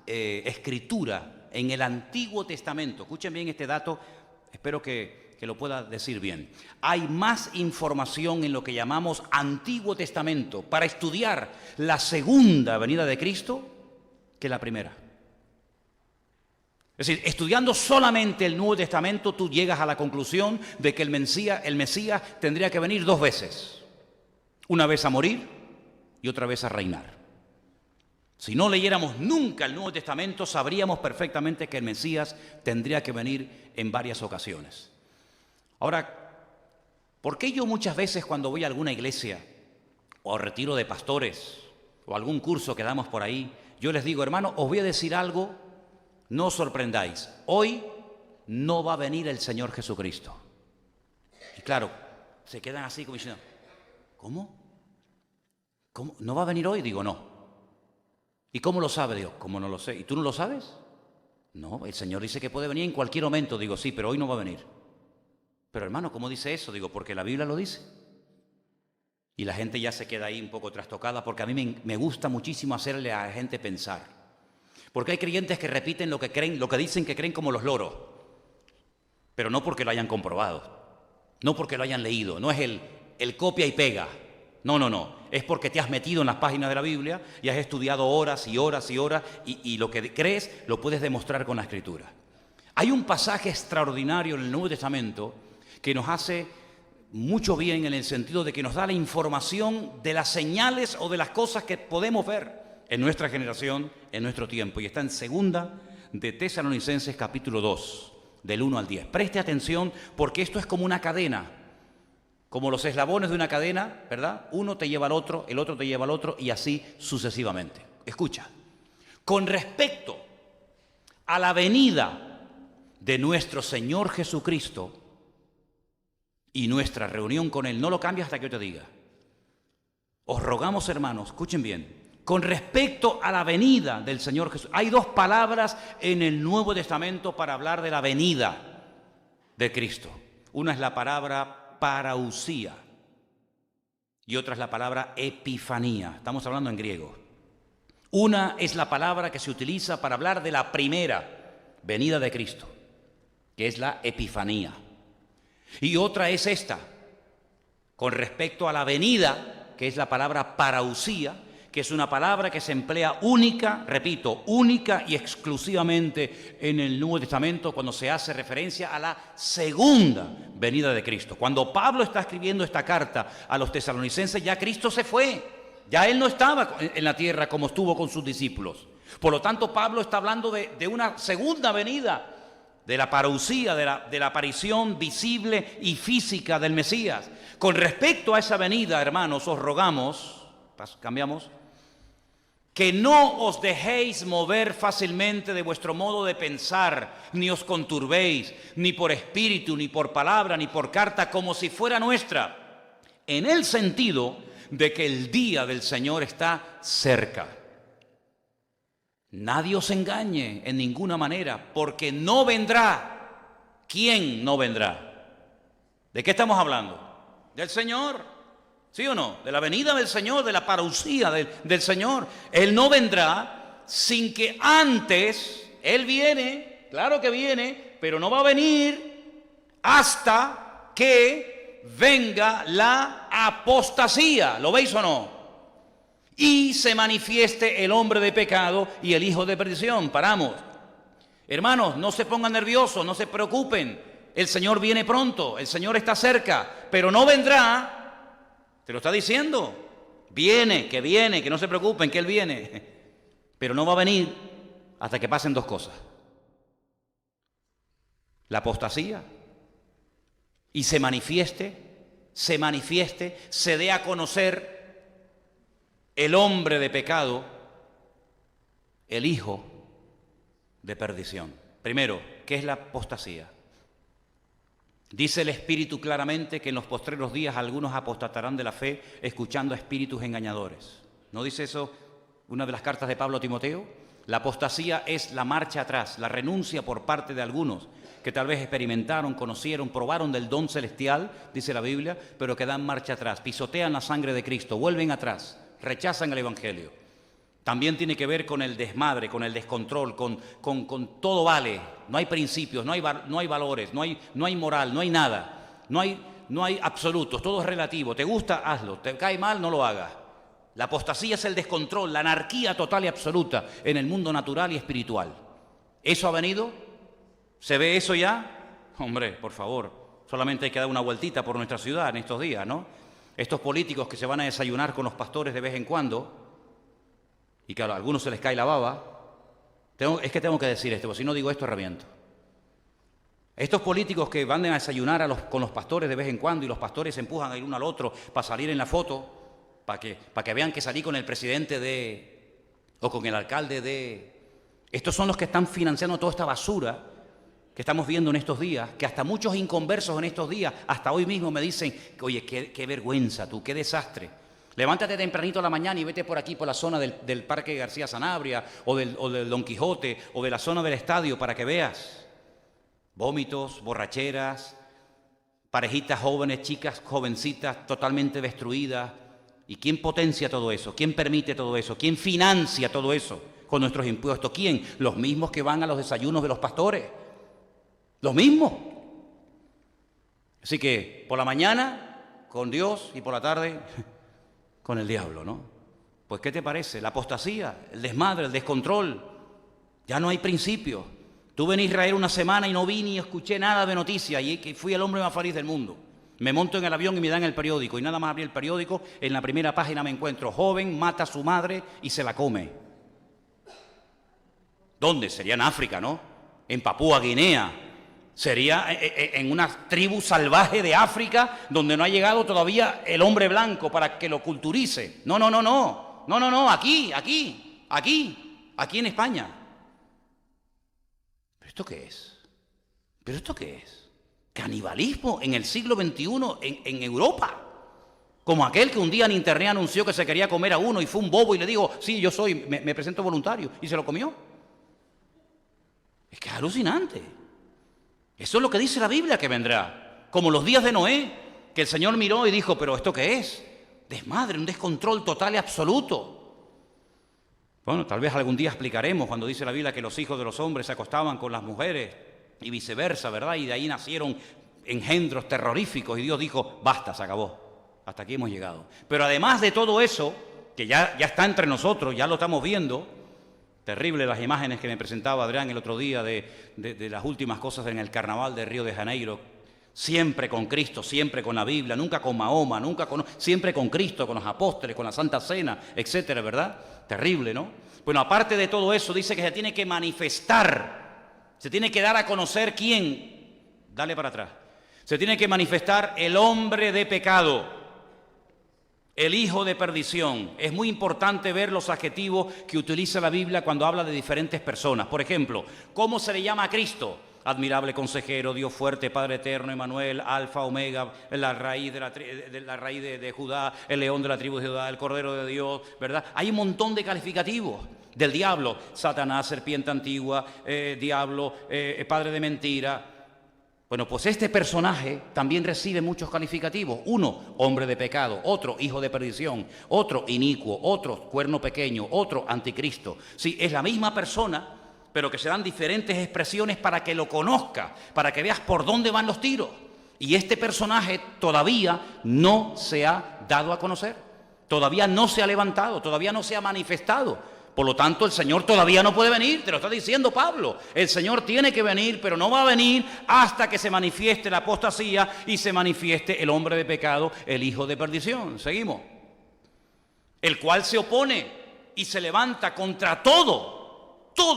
escritura en el Antiguo Testamento. Escuchen bien este dato, espero que lo pueda decir bien. Hay más información en lo que llamamos Antiguo Testamento para estudiar la segunda venida de Cristo que la primera. Es decir, estudiando solamente el Nuevo Testamento, tú llegas a la conclusión de que el Mesías tendría que venir 2 veces. Una vez a morir y otra vez a reinar. Si no leyéramos nunca el Nuevo Testamento, sabríamos perfectamente que el Mesías tendría que venir en varias ocasiones. Ahora, ¿por qué yo muchas veces cuando voy a alguna iglesia o retiro de pastores o algún curso que damos por ahí, yo les digo, hermano, os voy a decir algo, no os sorprendáis, hoy no va a venir el Señor Jesucristo? Y claro, se quedan así como diciendo, ¿cómo? ¿Cómo? ¿No va a venir hoy? Digo, no. ¿Y cómo lo sabe? Digo, ¿cómo no lo sé? ¿Y tú no lo sabes? No, el Señor dice que puede venir en cualquier momento. Digo, sí, pero hoy no va a venir. Pero hermano, ¿cómo dice eso? Digo, porque la Biblia lo dice. Y la gente ya se queda ahí un poco trastocada, porque a mí me gusta muchísimo hacerle a la gente pensar. Porque hay creyentes que repiten lo que creen, lo que dicen que creen como los loros. Pero no porque lo hayan comprobado. No porque lo hayan leído. No es el copia y pega. No. Es porque te has metido en las páginas de la Biblia y has estudiado horas y horas y horas y lo que crees lo puedes demostrar con la Escritura. Hay un pasaje extraordinario en el Nuevo Testamento que nos hace mucho bien en el sentido de que nos da la información de las señales o de las cosas que podemos ver en nuestra generación, en nuestro tiempo. Y está en 2 de Tesalonicenses capítulo 2, del 1 al 10. Preste atención porque esto es como una cadena. Como los eslabones de una cadena, ¿verdad? Uno te lleva al otro, el otro te lleva al otro y así sucesivamente. Escucha, con respecto a la venida de nuestro Señor Jesucristo y nuestra reunión con Él, no lo cambies hasta que yo te diga. Os rogamos, hermanos, escuchen bien, con respecto a la venida del Señor Jesús, hay 2 palabras en el Nuevo Testamento para hablar de la venida de Cristo. Una es la palabra parausía y otra es la palabra epifanía. Estamos hablando en griego. Una es la palabra que se utiliza para hablar de la primera venida de Cristo, que es la epifanía. Y otra es esta, con respecto a la venida, que es la palabra parausía, que es una palabra que se emplea única y exclusivamente en el Nuevo Testamento cuando se hace referencia a la segunda venida de Cristo. Cuando Pablo está escribiendo esta carta a los tesalonicenses, ya Cristo se fue, ya Él no estaba en la tierra como estuvo con sus discípulos. Por lo tanto, Pablo está hablando de una segunda venida, de la parousia, de la aparición visible y física del Mesías. Con respecto a esa venida, hermanos, os rogamos, cambiamos, que no os dejéis mover fácilmente de vuestro modo de pensar, ni os conturbéis, ni por espíritu, ni por palabra, ni por carta, como si fuera nuestra, en el sentido de que el día del Señor está cerca. Nadie os engañe en ninguna manera, porque no vendrá. ¿Quién no vendrá? ¿De qué estamos hablando? Del Señor. ¿Sí o no? De la venida del Señor, de la parousia del Señor. Él no vendrá sin que antes, Él viene, claro que viene, pero no va a venir hasta que venga la apostasía. ¿Lo veis o no? Y se manifieste el hombre de pecado y el hijo de perdición. Paramos. Hermanos, no se pongan nerviosos, no se preocupen. El Señor viene pronto, el Señor está cerca, pero no vendrá. Te lo está diciendo. Viene, que no se preocupen, que Él viene. Pero no va a venir hasta que pasen 2 cosas. La apostasía. Y se manifieste, se dé a conocer el hombre de pecado, el hijo de perdición. Primero, ¿qué es la apostasía? Dice el Espíritu claramente que en los postreros días algunos apostatarán de la fe escuchando a espíritus engañadores. ¿No dice eso una de las cartas de Pablo a Timoteo? La apostasía es la marcha atrás, la renuncia por parte de algunos que tal vez experimentaron, conocieron, probaron del don celestial, dice la Biblia, pero que dan marcha atrás, pisotean la sangre de Cristo, vuelven atrás, rechazan el Evangelio. También tiene que ver con el desmadre, con el descontrol, con todo vale. No hay principios, no hay valores, no hay moral, no hay nada. No hay absolutos, todo es relativo. ¿Te gusta? Hazlo. ¿Te cae mal? No lo hagas. La apostasía es el descontrol, la anarquía total y absoluta en el mundo natural y espiritual. ¿Eso ha venido? ¿Se ve eso ya? Hombre, por favor, solamente hay que dar una vueltita por nuestra ciudad en estos días, ¿no? Estos políticos que se van a desayunar con los pastores de vez en cuando, y que a algunos se les cae la baba, es que tengo que decir esto, porque si no digo esto reviento. Estos políticos que van a desayunar con los pastores de vez en cuando y los pastores se empujan el uno al otro para salir en la foto, para que vean que salí con el presidente o con el alcalde Estos son los que están financiando toda esta basura que estamos viendo en estos días, que hasta muchos inconversos en estos días, hasta hoy mismo me dicen, oye, qué vergüenza tú, qué desastre. Levántate tempranito a la mañana y vete por aquí, por la zona del Parque García Sanabria, o del Don Quijote, o de la zona del estadio, para que veas vómitos, borracheras, parejitas jóvenes, chicas jovencitas totalmente destruidas. ¿Y quién potencia todo eso? ¿Quién permite todo eso? ¿Quién financia todo eso con nuestros impuestos? ¿Quién? Los mismos que van a los desayunos de los pastores. Los mismos. Así que por la mañana con Dios y por la tarde con el diablo, ¿no? Pues ¿qué te parece? La apostasía, el desmadre, el descontrol. Ya no hay principios. Tuve en Israel una semana y no vi ni escuché nada de noticias y que fui el hombre más feliz del mundo. Me monto en el avión y me dan el periódico y nada más abrí el periódico, en la primera página me encuentro: joven mata a su madre y se la come. ¿Dónde? Sería en África, ¿no? En Papúa Guinea. Sería en una tribu salvaje de África donde no ha llegado todavía el hombre blanco para que lo culturice. No, aquí en España. ¿Pero esto qué es? Canibalismo en el siglo XXI en Europa. Como aquel que un día en internet anunció que se quería comer a uno y fue un bobo y le dijo, sí, yo soy, me presento voluntario, y se lo comió. Es que es alucinante. Eso es lo que dice la Biblia que vendrá. Como los días de Noé, que el Señor miró y dijo, ¿pero esto qué es? Desmadre, un descontrol total y absoluto. Bueno, tal vez algún día explicaremos cuando dice la Biblia que los hijos de los hombres se acostaban con las mujeres y viceversa, ¿verdad? Y de ahí nacieron engendros terroríficos y Dios dijo, basta, se acabó. Hasta aquí hemos llegado. Pero además de todo eso, que ya está entre nosotros, ya lo estamos viendo. Terrible las imágenes que me presentaba Adrián el otro día de las últimas cosas en el carnaval de Río de Janeiro. Siempre con Cristo, siempre con la Biblia, nunca con Mahoma, siempre con Cristo, con los apóstoles, con la Santa Cena, etcétera, ¿verdad? Terrible, ¿no? Bueno, aparte de todo eso, dice que se tiene que manifestar, se tiene que dar a conocer quién. Dale para atrás. Se tiene que manifestar el hombre de pecado. El hijo de perdición. Es muy importante ver los adjetivos que utiliza la Biblia cuando habla de diferentes personas. Por ejemplo, ¿cómo se le llama a Cristo? Admirable consejero, Dios fuerte, Padre eterno, Emmanuel, Alfa, Omega, la raíz de Judá, el león de la tribu de Judá, el Cordero de Dios, ¿verdad? Hay un montón de calificativos del diablo. Satanás, serpiente antigua, diablo, padre de mentira. Bueno, pues este personaje también recibe muchos calificativos. Uno, hombre de pecado. Otro, hijo de perdición. Otro, inicuo. Otro, cuerno pequeño. Otro, anticristo. Sí, es la misma persona, pero que se dan diferentes expresiones para que lo conozca, para que veas por dónde van los tiros. Y este personaje todavía no se ha dado a conocer. Todavía no se ha levantado, todavía no se ha manifestado. Por lo tanto, el Señor todavía no puede venir, te lo está diciendo Pablo. El Señor tiene que venir, pero no va a venir hasta que se manifieste la apostasía y se manifieste el hombre de pecado, el hijo de perdición. Seguimos. El cual se opone y se levanta contra todo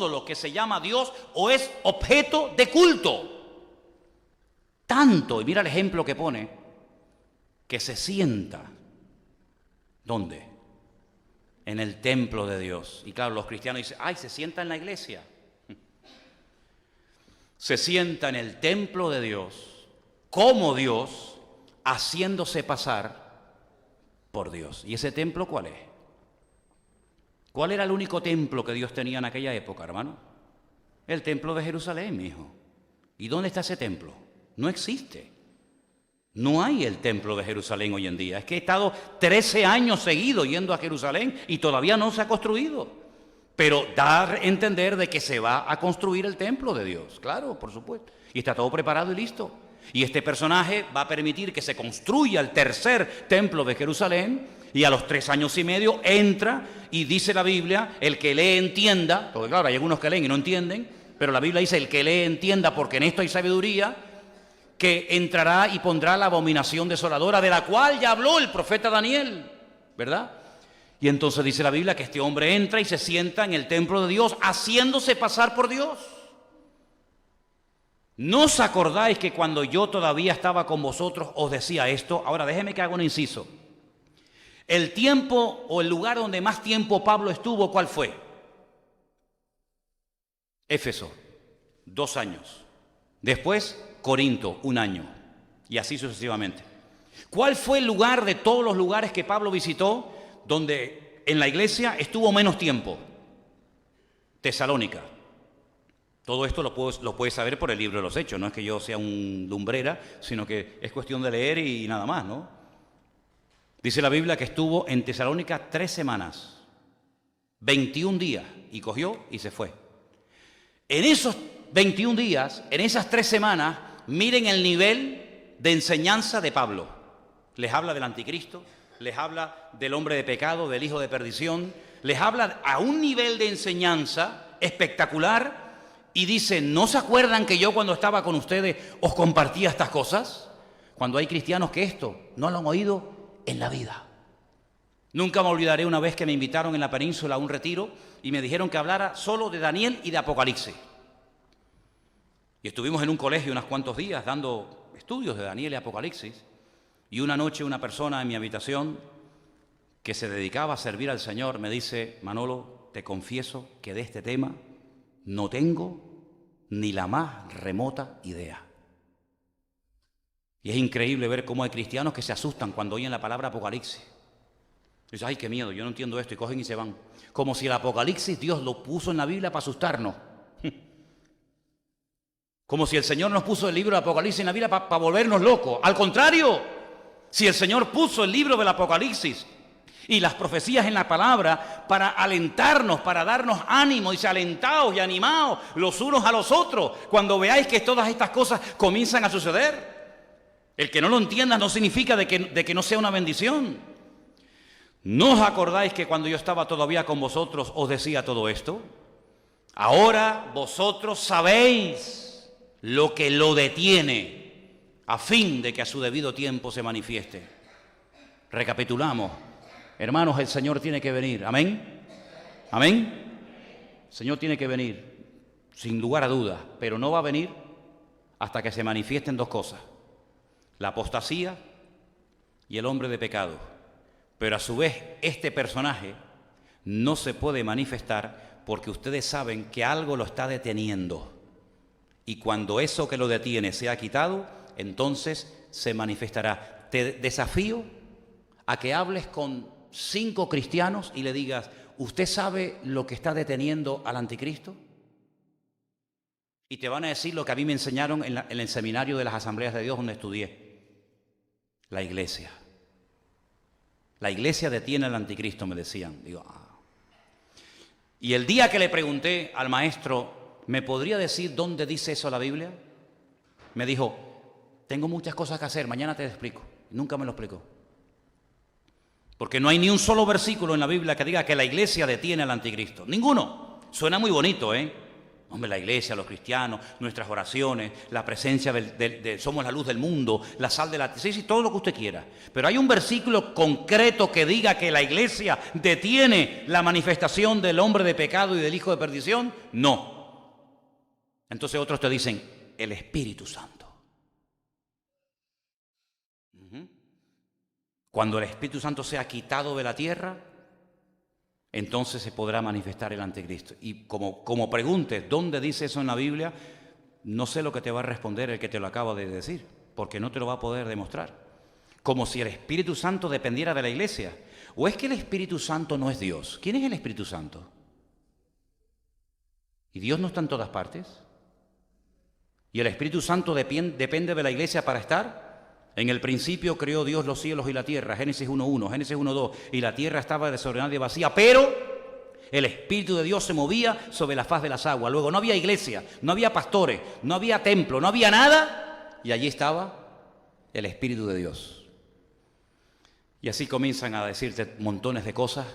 lo que se llama Dios o es objeto de culto. Tanto, y mira el ejemplo que pone, que se sienta. ¿Dónde? En el templo de Dios. Y claro, los cristianos dicen, ¡ay, se sienta en la iglesia! Se sienta en el templo de Dios como Dios, haciéndose pasar por Dios. ¿Y ese templo cuál es? ¿Cuál era el único templo que Dios tenía en aquella época, hermano? El templo de Jerusalén, mi hijo. ¿Y dónde está ese templo? No existe. No hay el templo de Jerusalén hoy en día. Es que he estado 13 años seguidos yendo a Jerusalén y todavía no se ha construido. Pero da a entender de que se va a construir el templo de Dios. Claro, por supuesto. Y está todo preparado y listo. Y este personaje va a permitir que se construya el tercer templo de Jerusalén. Y a los 3 años y medio entra y dice la Biblia, el que lee entienda, porque claro, hay algunos que leen y no entienden, pero la Biblia dice el que lee entienda porque en esto hay sabiduría, que entrará y pondrá la abominación desoladora, de la cual ya habló el profeta Daniel, ¿verdad? Y entonces dice la Biblia que este hombre entra y se sienta en el templo de Dios, haciéndose pasar por Dios. ¿No os acordáis que cuando yo todavía estaba con vosotros os decía esto? Ahora déjeme que haga un inciso. El tiempo o el lugar donde más tiempo Pablo estuvo, ¿cuál fue? Éfeso, 2 años. Después, Corinto, 1 año. Y así sucesivamente. ¿Cuál fue el lugar de todos los lugares que Pablo visitó donde en la iglesia estuvo menos tiempo? Tesalónica. Todo esto lo puedes saber por el libro de los Hechos. No es que yo sea un lumbrera, sino que es cuestión de leer y nada más, ¿no? Dice la Biblia que estuvo en Tesalónica 3 semanas, 21 días, y cogió y se fue. En esos 21 días, en esas 3 semanas, miren el nivel de enseñanza de Pablo. Les habla del anticristo, les habla del hombre de pecado, del hijo de perdición, les habla a un nivel de enseñanza espectacular y dice, ¿no se acuerdan que yo cuando estaba con ustedes os compartía estas cosas? Cuando hay cristianos que esto no lo han oído en la vida. Nunca me olvidaré una vez que me invitaron en la península a un retiro y me dijeron que hablara solo de Daniel y de Apocalipsis. Y estuvimos en un colegio unos cuantos días dando estudios de Daniel y Apocalipsis. Y una noche una persona en mi habitación que se dedicaba a servir al Señor me dice, Manolo, te confieso que de este tema no tengo ni la más remota idea. Y es increíble ver cómo hay cristianos que se asustan cuando oyen la palabra Apocalipsis. Dicen, ay, qué miedo, yo no entiendo esto, y cogen y se van. Como si el Apocalipsis Dios lo puso en la Biblia para asustarnos. Como si el Señor nos puso el libro de Apocalipsis en la Biblia para volvernos locos. Al contrario, si el Señor puso el libro del Apocalipsis y las profecías en la palabra para alentarnos, para darnos ánimo, dice, alentaos y animaos los unos a los otros, cuando veáis que todas estas cosas comienzan a suceder. El que no lo entienda no significa de que no sea una bendición. ¿No os acordáis que cuando yo estaba todavía con vosotros os decía todo esto? Ahora vosotros sabéis lo que lo detiene, a fin de que a su debido tiempo se manifieste. Recapitulamos. Hermanos, el Señor tiene que venir. ¿Amén? ¿Amén? El Señor tiene que venir, sin lugar a dudas, pero no va a venir hasta que se manifiesten 2 cosas. La apostasía y el hombre de pecado. Pero a su vez este personaje no se puede manifestar porque ustedes saben que algo lo está deteniendo. Y cuando eso que lo detiene sea quitado, entonces se manifestará. Te desafío a que hables con 5 cristianos y le digas, ¿usted sabe lo que está deteniendo al anticristo? Y te van a decir lo que a mí me enseñaron en el seminario de las Asambleas de Dios donde estudié. La iglesia. La iglesia detiene al anticristo, me decían. Digo, Y el día que le pregunté al maestro, ¿me podría decir dónde dice eso la Biblia? Me dijo, tengo muchas cosas que hacer, mañana te explico. Nunca me lo explicó. Porque no hay ni un solo versículo en la Biblia que diga que la iglesia detiene al anticristo. Ninguno. Suena muy bonito, ¿eh? Hombre, la iglesia, los cristianos, nuestras oraciones, la presencia somos la luz del mundo, la sal de la... Sí, todo lo que usted quiera. Pero hay un versículo concreto que diga que la iglesia detiene la manifestación del hombre de pecado y del hijo de perdición. No. Entonces otros te dicen, el Espíritu Santo. Cuando el Espíritu Santo sea quitado de la tierra, entonces se podrá manifestar el anticristo. Y como preguntes, ¿dónde dice eso en la Biblia? No sé lo que te va a responder el que te lo acaba de decir. porque no te lo va a poder demostrar. Como si el Espíritu Santo dependiera de la iglesia. ¿O es que el Espíritu Santo no es Dios? ¿Quién es el Espíritu Santo? ¿Y Dios no está en todas partes? ¿Y el Espíritu Santo depende de la iglesia para estar? En el principio creó Dios los cielos y la tierra, Génesis 1.1, Génesis 1.2, y la tierra estaba desordenada y vacía, pero el Espíritu de Dios se movía sobre la faz de las aguas. Luego no había iglesia, no había pastores, no había templo, no había nada, y allí estaba el Espíritu de Dios. Y así comienzan a decirte montones de cosas,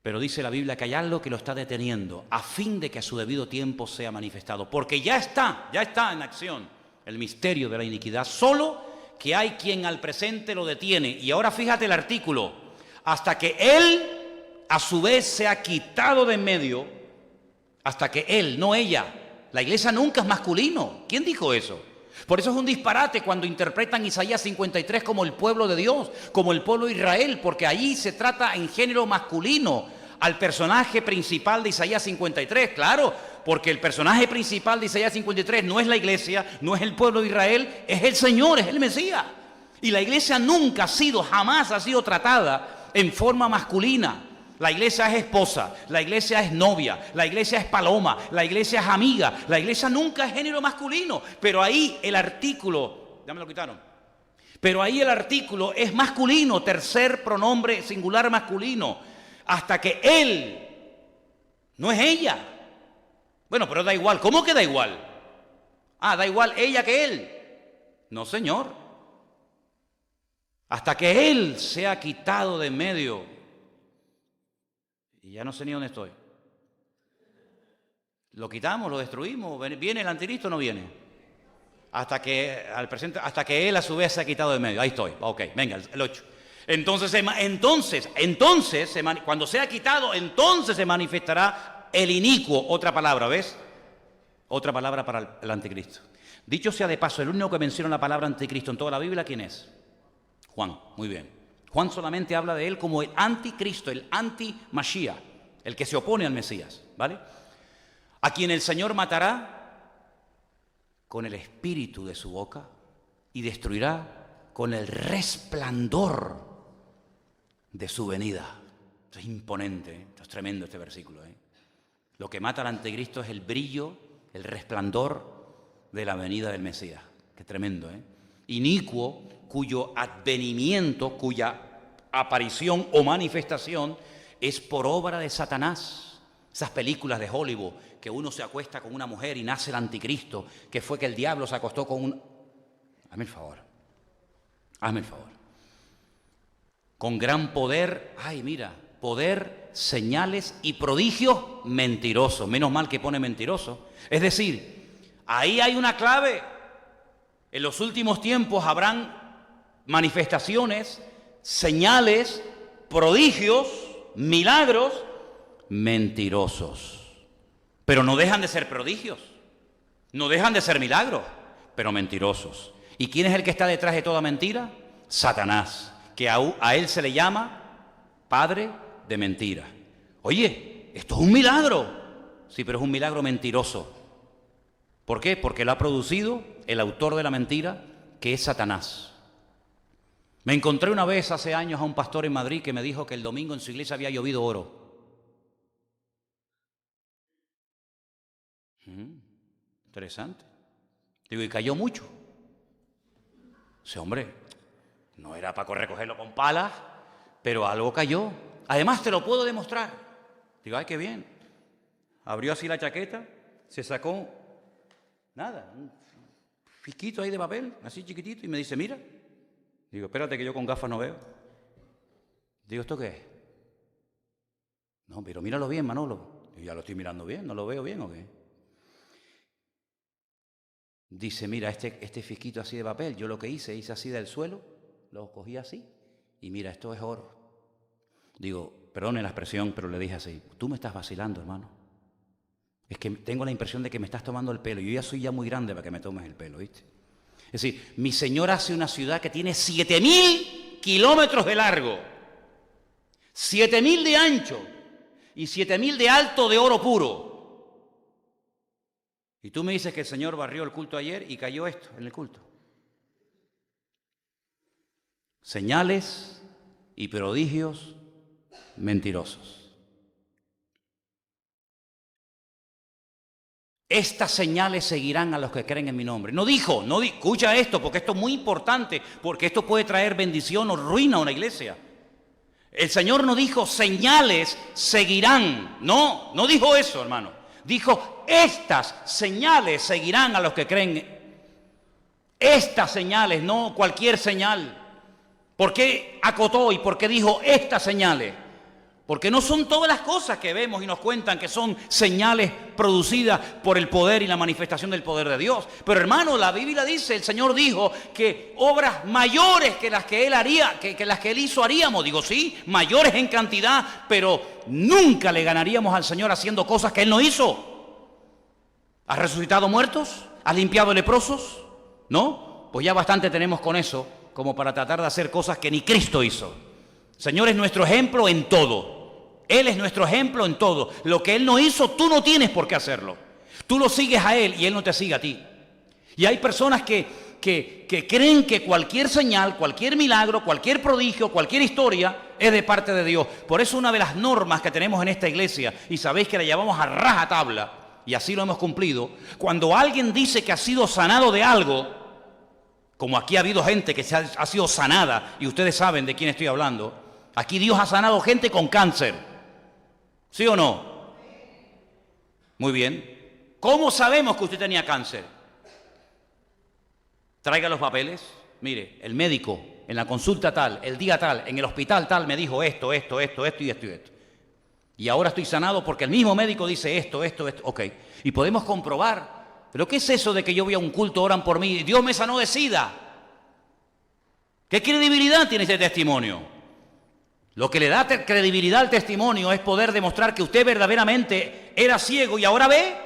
pero dice la Biblia que hay algo que lo está deteniendo a fin de que a su debido tiempo sea manifestado. Porque ya está en acción el misterio de la iniquidad, solo que hay quien al presente lo detiene. Y ahora fíjate el artículo, hasta que él a su vez se ha quitado de en medio, hasta que él, no ella. La iglesia nunca es masculino. ¿Quién dijo eso? Por eso es un disparate cuando interpretan Isaías 53 como el pueblo de Dios, como el pueblo de Israel, porque ahí se trata en género masculino al personaje principal de Isaías 53, claro, porque el personaje principal de Isaías 53 no es la iglesia, no es el pueblo de Israel, es el Señor, es el Mesías. Y la iglesia nunca jamás ha sido tratada en forma masculina. La iglesia es esposa, la iglesia es novia, la iglesia es paloma, la iglesia es amiga, la iglesia nunca es género masculino. Pero ahí el artículo, ya me lo quitaron, pero ahí el artículo es masculino, tercer pronombre singular masculino, hasta que él, no es ella. Bueno, pero da igual, ¿cómo que da igual? Da igual ella que él. No, señor. Hasta que él sea quitado de en medio. Y ya no sé ni dónde estoy. ¿Lo quitamos, lo destruimos? ¿Viene el anticristo o no viene? Hasta que él a su vez se ha quitado de medio. Ahí estoy. Ok, venga, el 8. Entonces, cuando sea quitado, entonces se manifestará el inicuo. Otra palabra, ¿ves? Otra palabra para el anticristo. Dicho sea de paso, el único que menciona la palabra anticristo en toda la Biblia, ¿quién es? Juan, muy bien. Juan solamente habla de él como el anticristo, el anti-Mashiach, el que se opone al Mesías, ¿vale? A quien el Señor matará con el espíritu de su boca y destruirá con el resplandor de su venida. Esto es imponente, ¿eh? Esto es tremendo este versículo, ¿eh? Lo que mata al anticristo es el brillo, el resplandor de la venida del Mesías. Qué tremendo, ¿eh? Inicuo, cuyo advenimiento, cuya aparición o manifestación es por obra de Satanás. Esas películas de Hollywood, que uno se acuesta con una mujer y nace el anticristo, que fue que el diablo se acostó con un... Hazme el favor. Con gran poder, poder, señales y prodigios mentirosos. Menos mal que pone mentiroso. Es decir, ahí hay una clave. En los últimos tiempos habrán manifestaciones, señales, prodigios, milagros mentirosos. Pero no dejan de ser prodigios, no dejan de ser milagros, pero mentirosos. ¿Y quién es el que está detrás de toda mentira? Satanás, que a él se le llama padre de mentira. Oye, esto es un milagro. Sí, pero es un milagro mentiroso. ¿Por qué? Porque lo ha producido el autor de la mentira, que es Satanás. Me encontré una vez hace años a un pastor en Madrid que me dijo que el domingo en su iglesia había llovido oro. Interesante. Digo, ¿y cayó mucho? Ese hombre, no era para recogerlo con palas, pero algo cayó. Además, te lo puedo demostrar. Digo, ay, qué bien. Abrió así la chaqueta, se sacó, nada, un fisquito ahí de papel, así chiquitito, y me dice, mira. Digo, espérate que yo con gafas no veo. Digo, ¿esto qué es? No, pero míralo bien, Manolo. Digo, ya lo estoy mirando bien, ¿no lo veo bien o qué? Dice, mira, este fisquito así de papel, yo lo que hice así del suelo, lo cogí así, y mira, esto es oro. Digo, perdone la expresión, pero le dije así, tú me estás vacilando, hermano. Es que tengo la impresión de que me estás tomando el pelo. Yo ya soy muy grande para que me tomes el pelo, ¿viste? Es decir, mi Señor hace una ciudad que tiene 7.000 kilómetros de largo, 7.000 de ancho y 7.000 de alto de oro puro. Y tú me dices que el Señor barrió el culto ayer y cayó esto en el culto. Señales y prodigios mentirosos. Estas señales seguirán a los que creen en mi nombre. No dijo, escucha esto, porque esto es muy importante, porque esto puede traer bendición o ruina a una iglesia. El Señor no dijo, señales seguirán. No dijo eso, hermano. Dijo, estas señales seguirán a los que creen. Estas señales, no cualquier señal. ¿Por qué acotó y por qué dijo estas señales? Porque no son todas las cosas que vemos y nos cuentan que son señales producidas por el poder y la manifestación del poder de Dios. Pero hermano, la Biblia dice, el Señor dijo que obras mayores que las que Él haría, que las que Él hizo haríamos. Digo, sí, mayores en cantidad, pero nunca le ganaríamos al Señor haciendo cosas que Él no hizo. ¿Has resucitado muertos? ¿Has limpiado leprosos? ¿No? Pues ya bastante tenemos con eso como para tratar de hacer cosas que ni Cristo hizo. El Señor es nuestro ejemplo en todo. Él es nuestro ejemplo en todo. Lo que Él no hizo, tú no tienes por qué hacerlo. Tú lo sigues a Él y Él no te sigue a ti. Y hay personas que creen que cualquier señal, cualquier milagro, cualquier prodigio, cualquier historia es de parte de Dios. Por eso una de las normas que tenemos en esta iglesia, y sabéis que la llevamos a rajatabla, y así lo hemos cumplido, cuando alguien dice que ha sido sanado de algo, como aquí ha habido gente que ha sido sanada, y ustedes saben de quién estoy hablando, aquí Dios ha sanado gente con cáncer. ¿Sí o no? Muy bien. ¿Cómo sabemos que usted tenía cáncer? Traiga los papeles. Mire, el médico en la consulta tal, el día tal, en el hospital tal, me dijo esto. Y ahora estoy sanado porque el mismo médico dice esto. Ok. Y podemos comprobar. ¿Pero qué es eso de que yo voy a un culto, oran por mí y Dios me sanó de SIDA? ¿Qué credibilidad tiene ese testimonio? Lo que le da credibilidad al testimonio es poder demostrar que usted verdaderamente era ciego y ahora ve.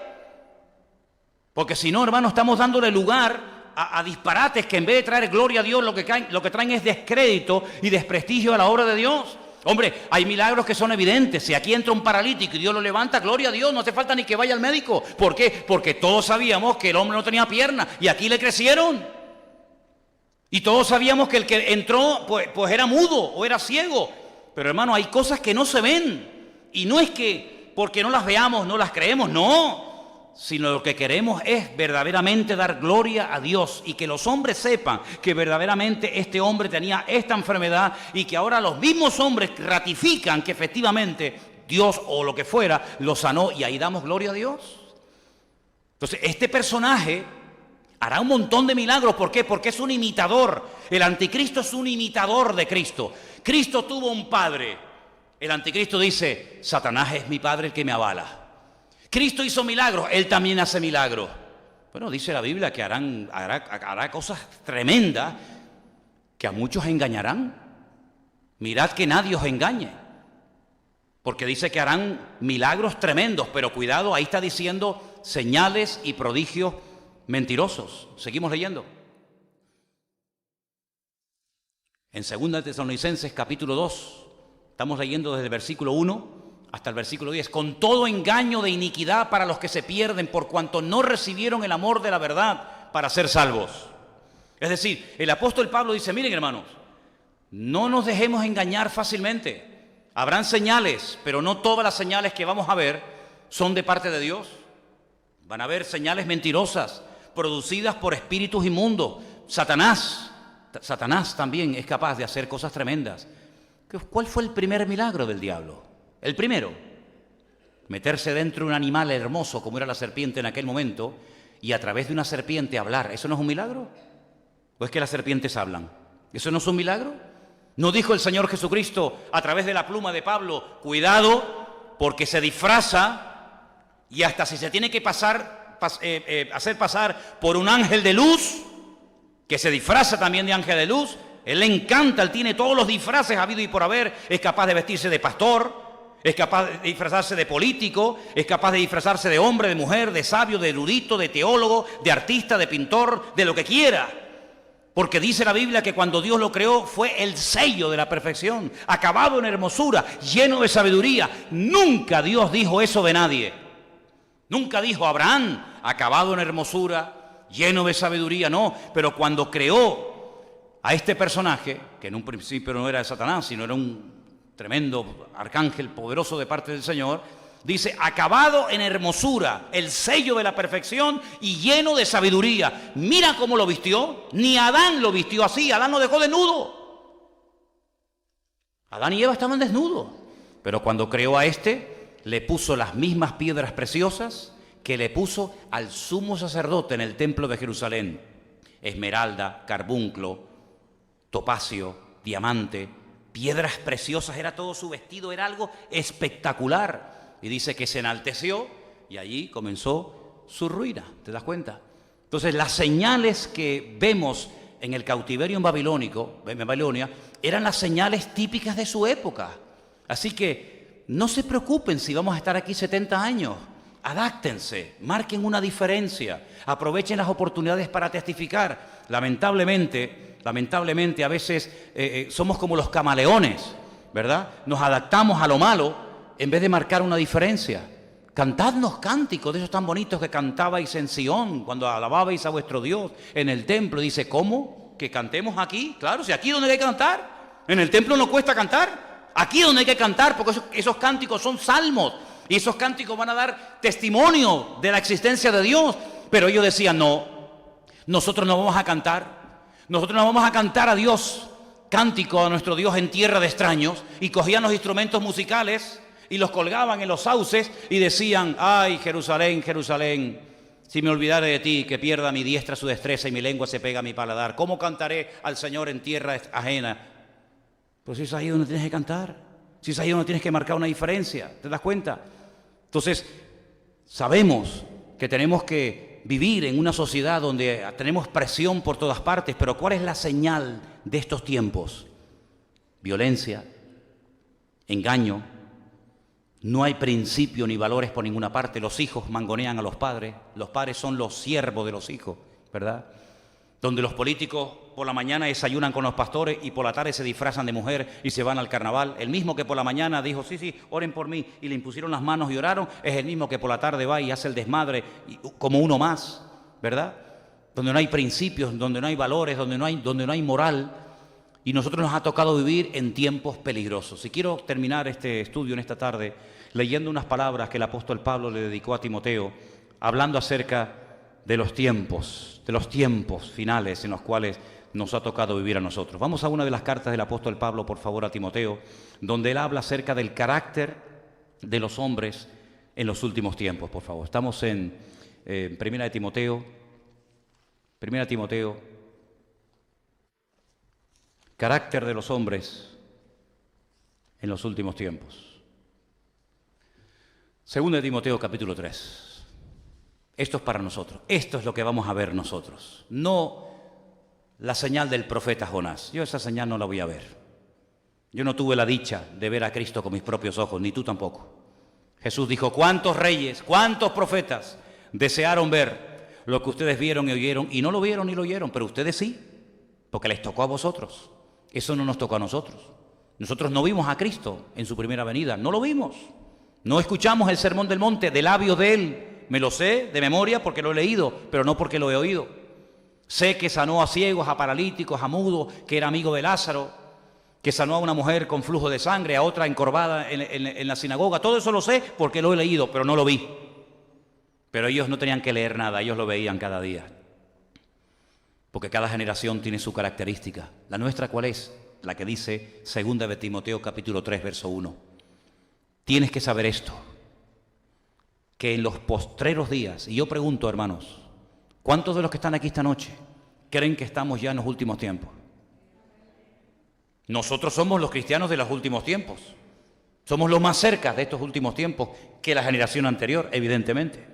Porque si no, hermano, estamos dándole lugar a disparates que en vez de traer gloria a Dios, lo que traen es descrédito y desprestigio a la obra de Dios. Hombre, hay milagros que son evidentes. Si aquí entra un paralítico y Dios lo levanta, gloria a Dios, no hace falta ni que vaya al médico. ¿Por qué? Porque todos sabíamos que el hombre no tenía piernas y aquí le crecieron. Y todos sabíamos que el que entró pues era mudo o era ciego. Pero hermano, hay cosas que no se ven. Y no es que porque no las veamos, no las creemos, no. Sino lo que queremos es verdaderamente dar gloria a Dios y que los hombres sepan que verdaderamente este hombre tenía esta enfermedad y que ahora los mismos hombres ratifican que efectivamente Dios o lo que fuera lo sanó y ahí damos gloria a Dios. Entonces, este personaje hará un montón de milagros. ¿Por qué? Porque es un imitador. El anticristo es un imitador de Cristo. Cristo tuvo un padre. El anticristo dice, Satanás es mi padre el que me avala. Cristo hizo milagros, Él también hace milagros. Bueno, dice la Biblia que hará cosas tremendas que a muchos engañarán. Mirad que nadie os engañe. Porque dice que harán milagros tremendos, pero cuidado, ahí está diciendo señales y prodigios mentirosos. Seguimos leyendo. En 2 Tesalonicenses capítulo 2, estamos leyendo desde el versículo 1 hasta el versículo 10. Con todo engaño de iniquidad para los que se pierden, por cuanto no recibieron el amor de la verdad para ser salvos. Es decir, el apóstol Pablo dice, miren hermanos, no nos dejemos engañar fácilmente. Habrán señales, pero no todas las señales que vamos a ver son de parte de Dios. Van a haber señales mentirosas, producidas por espíritus inmundos. Satanás también es capaz de hacer cosas tremendas. ¿Cuál fue el primer milagro del diablo? El primero, meterse dentro de un animal hermoso como era la serpiente en aquel momento y a través de una serpiente hablar. ¿Eso no es un milagro? ¿O es que las serpientes hablan? ¿Eso no es un milagro? ¿No dijo el Señor Jesucristo a través de la pluma de Pablo, cuidado porque se disfraza y hasta si se tiene que hacer pasar por un ángel de luz, que se disfraza también de ángel de luz? Él le encanta, él tiene todos los disfraces habido y por haber, es capaz de vestirse de pastor, es capaz de disfrazarse de político, es capaz de disfrazarse de hombre, de mujer, de sabio, de erudito, de teólogo, de artista, de pintor, de lo que quiera. Porque dice la Biblia que cuando Dios lo creó fue el sello de la perfección, acabado en hermosura, lleno de sabiduría. Nunca Dios dijo eso de nadie. Nunca dijo Abraham, acabado en hermosura, lleno de sabiduría, no. Pero cuando creó a este personaje, que en un principio no era de Satanás, sino era un tremendo arcángel poderoso de parte del Señor, dice, acabado en hermosura, el sello de la perfección y lleno de sabiduría. Mira cómo lo vistió. Ni Adán lo vistió así. Adán lo dejó desnudo. Adán y Eva estaban desnudos. Pero cuando creó a este, le puso las mismas piedras preciosas que le puso al sumo sacerdote en el templo de Jerusalén. Esmeralda, carbunclo, topacio, diamante, piedras preciosas. Era todo su vestido, era algo espectacular. Y dice que se enalteció y allí comenzó su ruina. ¿Te das cuenta? Entonces, las señales que vemos en el cautiverio en Babilonia eran las señales típicas de su época. Así que no se preocupen si vamos a estar aquí 70 años. Adáctense, marquen una diferencia, aprovechen las oportunidades para testificar. Lamentablemente a veces somos como los camaleones, ¿verdad? Nos adaptamos a lo malo en vez de marcar una diferencia. Cantadnos cánticos de esos tan bonitos que cantabais en Sion, cuando alababais a vuestro Dios en el templo. Dice, ¿cómo? ¿Que cantemos aquí? Claro, si aquí es donde hay que cantar. En el templo no cuesta cantar. Aquí es donde hay que cantar, porque esos cánticos son salmos. Y esos cánticos van a dar testimonio de la existencia de Dios. Pero ellos decían, no, nosotros no vamos a cantar. Nosotros no vamos a cantar a Dios, cántico a nuestro Dios en tierra de extraños. Y cogían los instrumentos musicales y los colgaban en los sauces y decían, ay, Jerusalén, Jerusalén, si me olvidare de ti, que pierda mi diestra su destreza y mi lengua se pega a mi paladar. ¿Cómo cantaré al Señor en tierra ajena? Pues si es ahí donde tienes que cantar, si es ahí donde tienes que marcar una diferencia, ¿te das cuenta? Entonces, sabemos que tenemos que vivir en una sociedad donde tenemos presión por todas partes, pero ¿cuál es la señal de estos tiempos? Violencia, engaño. No hay principio ni valores por ninguna parte. Los hijos mangonean a los padres son los siervos de los hijos, ¿verdad? Donde los políticos por la mañana desayunan con los pastores y por la tarde se disfrazan de mujer y se van al carnaval. El mismo que por la mañana dijo, sí, oren por mí, y le impusieron las manos y oraron, es el mismo que por la tarde va y hace el desmadre como uno más, ¿verdad? Donde no hay principios, donde no hay valores, donde no hay moral. Y nosotros nos ha tocado vivir en tiempos peligrosos. Y quiero terminar este estudio en esta tarde leyendo unas palabras que el apóstol Pablo le dedicó a Timoteo, hablando acerca de los tiempos finales en los cuales nos ha tocado vivir a nosotros. Vamos a una de las cartas del apóstol Pablo, por favor, a Timoteo, donde él habla acerca del carácter de los hombres en los últimos tiempos, por favor. Estamos en Primera de Timoteo, carácter de los hombres en los últimos tiempos. Segunda de Timoteo, capítulo 3. Esto es para nosotros. Esto es lo que vamos a ver nosotros. No la señal del profeta Jonás. Yo esa señal no la voy a ver. Yo no tuve la dicha de ver a Cristo con mis propios ojos, ni tú tampoco. Jesús dijo, ¿cuántos reyes, cuántos profetas desearon ver lo que ustedes vieron y oyeron? Y no lo vieron ni lo oyeron, pero ustedes sí, porque les tocó a vosotros. Eso no nos tocó a nosotros. Nosotros no vimos a Cristo en su primera venida, no lo vimos. No escuchamos el sermón del monte de labios de Él. Me lo sé de memoria porque lo he leído, pero no porque lo he oído. Sé que sanó a ciegos, a paralíticos, a mudos, que era amigo de Lázaro, que sanó a una mujer con flujo de sangre, a otra encorvada en la sinagoga. Todo eso lo sé porque lo he leído, pero no lo vi. Pero ellos no tenían que leer nada, ellos lo veían cada día. Porque cada generación tiene su característica. ¿La nuestra cuál es? La que dice 2 de Timoteo capítulo 3, verso 1. Tienes que saber esto, que en los postreros días, y yo pregunto, hermanos, ¿cuántos de los que están aquí esta noche creen que estamos ya en los últimos tiempos? Nosotros somos los cristianos de los últimos tiempos. Somos los más cerca de estos últimos tiempos que la generación anterior, evidentemente.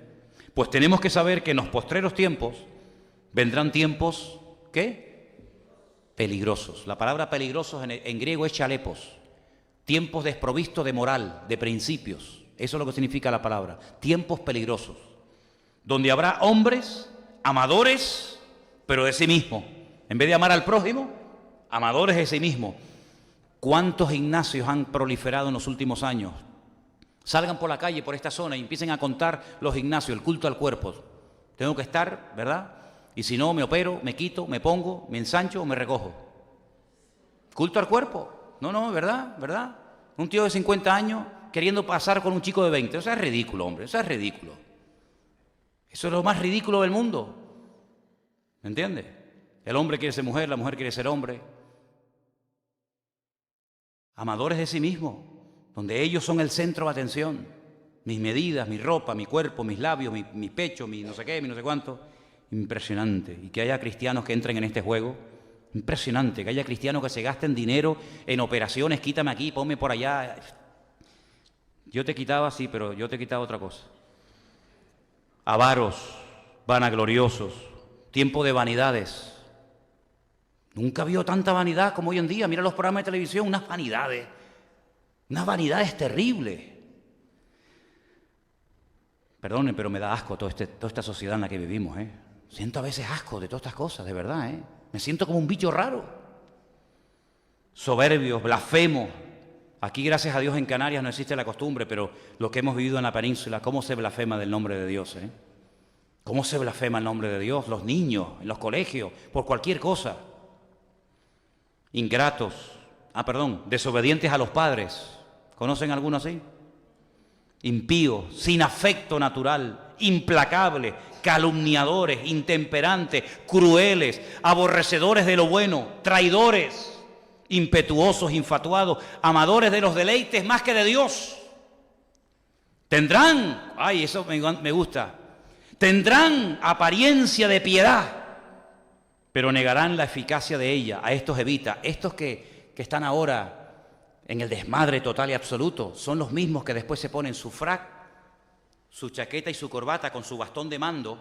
Pues tenemos que saber que en los postreros tiempos vendrán tiempos, ¿qué? Peligrosos. La palabra peligrosos en griego es chalepos. Tiempos desprovistos de moral, de principios. Eso es lo que significa la palabra. Tiempos peligrosos. Donde habrá hombres amadores, pero de sí mismo. En vez de amar al prójimo, amadores de sí mismo. ¿Cuántos Ignacios han proliferado en los últimos años? Salgan por la calle, por esta zona, y empiecen a contar los Ignacios, el culto al cuerpo. Tengo que estar, ¿verdad? Y si no, me opero, me quito, me pongo, me ensancho o me recojo. Culto al cuerpo. No, ¿verdad? ¿Verdad? Un tío de 50 años queriendo pasar con un chico de 20. Eso es ridículo, hombre, eso es ridículo. Eso es lo más ridículo del mundo. ¿Me entiendes? El hombre quiere ser mujer, la mujer quiere ser hombre. Amadores de sí mismos, donde ellos son el centro de atención. Mis medidas, mi ropa, mi cuerpo, mis labios, mi pecho, mi no sé qué, mi no sé cuánto. Impresionante. Y que haya cristianos que entren en este juego. Impresionante. Que haya cristianos que se gasten dinero en operaciones. Quítame aquí, ponme por allá. Yo te quitaba, sí, pero yo te quitaba otra cosa. Avaros, vanagloriosos, tiempo de vanidades. Nunca vio tanta vanidad como hoy en día. Mira los programas de televisión, unas vanidades terribles. Perdonen, pero me da asco toda esta sociedad en la que vivimos. Siento a veces asco de todas estas cosas, de verdad. Me siento como un bicho raro. Soberbios, blasfemos. Aquí, gracias a Dios, en Canarias no existe la costumbre, pero lo que hemos vivido en la península, ¿cómo se blasfema del nombre de Dios? ¿Cómo se blasfema el nombre de Dios? Los niños, en los colegios, por cualquier cosa. Ingratos, desobedientes a los padres. ¿Conocen alguno así? Impíos, sin afecto natural, implacables, calumniadores, intemperantes, crueles, aborrecedores de lo bueno, traidores, impetuosos, infatuados, amadores de los deleites más que de Dios. Tendrán, eso me gusta, tendrán apariencia de piedad, pero negarán la eficacia de ella. A estos evita. Estos que están ahora en el desmadre total y absoluto, son los mismos que después se ponen su frac, su chaqueta y su corbata con su bastón de mando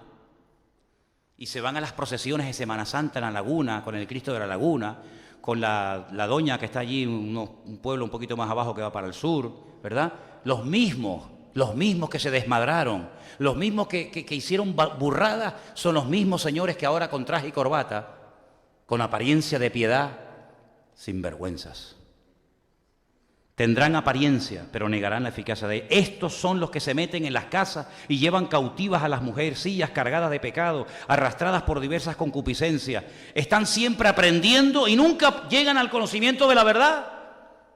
y se van a las procesiones de Semana Santa en la laguna, con el Cristo de la Laguna, con la doña que está allí, un pueblo un poquito más abajo que va para el sur, ¿verdad? Los mismos que se desmadraron, los mismos que hicieron burradas, son los mismos señores que ahora con traje y corbata, con apariencia de piedad, sinvergüenzas. Tendrán apariencia, pero negarán la eficacia de ella. Estos son los que se meten en las casas y llevan cautivas a las mujercillas cargadas de pecado, arrastradas por diversas concupiscencias. Están siempre aprendiendo y nunca llegan al conocimiento de la verdad.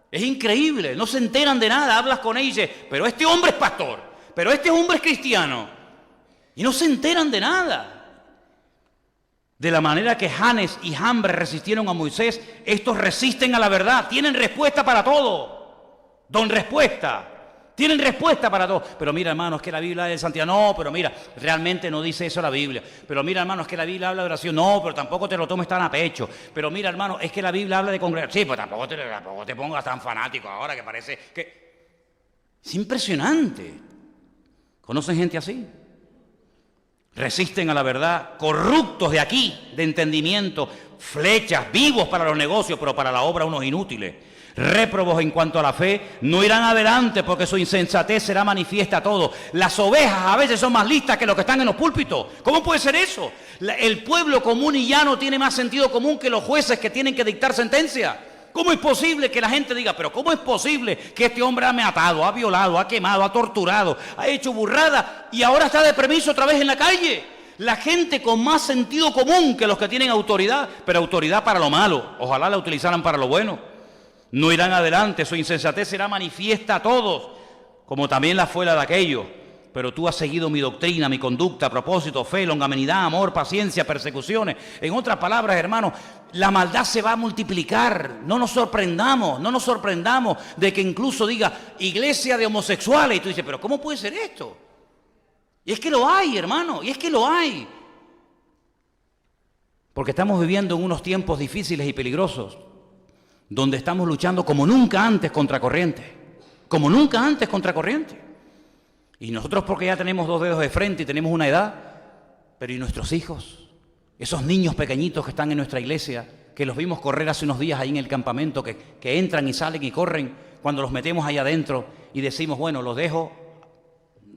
Es increíble, no se enteran de nada. Hablas con ellos y dices, pero este hombre es pastor, pero este hombre es cristiano. Y no se enteran de nada. De la manera que Janes y Jambres resistieron a Moisés, estos resisten a la verdad, tienen respuesta para todo. Don respuesta, tienen respuesta para todo. Pero mira, hermano, es que la Biblia es santidad. No, pero mira, realmente no dice eso la Biblia. Pero mira, hermano, es que la Biblia habla de oración. No, pero tampoco te lo tomes tan a pecho. Pero mira, hermano, es que la Biblia habla de congregación. Sí, pues tampoco te pongas tan fanático ahora que parece que... Es impresionante. ¿Conocen gente así? Resisten a la verdad, corruptos de aquí, de entendimiento, flechas, vivos para los negocios, pero para la obra unos inútiles. Réprobos en cuanto a la fe, no irán adelante porque su insensatez será manifiesta a todos. Las ovejas a veces son más listas que los que están en los púlpitos. ¿Cómo puede ser eso? El pueblo común y llano tiene más sentido común que los jueces que tienen que dictar sentencia. ¿Cómo es posible que la gente diga, pero cómo es posible que este hombre ha matado, ha violado, ha quemado, ha torturado, ha hecho burrada y ahora está de permiso otra vez en la calle? La gente con más sentido común que los que tienen autoridad, pero autoridad para lo malo. Ojalá la utilizaran para lo bueno. No irán adelante, su insensatez será manifiesta a todos, como también la fue la de aquellos. Pero tú has seguido mi doctrina, mi conducta, propósito, fe, longanimidad, amor, paciencia, persecuciones. En otras palabras, hermanos, la maldad se va a multiplicar. No nos sorprendamos de que incluso diga iglesia de homosexuales. Y tú dices, pero ¿cómo puede ser esto? Y es que lo hay, hermano, y es que lo hay. Porque estamos viviendo en unos tiempos difíciles y peligrosos, donde estamos luchando como nunca antes contra corriente. Como nunca antes contra corriente. Y nosotros porque ya tenemos 2 dedos de frente y tenemos una edad, pero ¿y nuestros hijos? Esos niños pequeñitos que están en nuestra iglesia, que los vimos correr hace unos días ahí en el campamento, que entran y salen y corren cuando los metemos ahí adentro y decimos, bueno, los dejo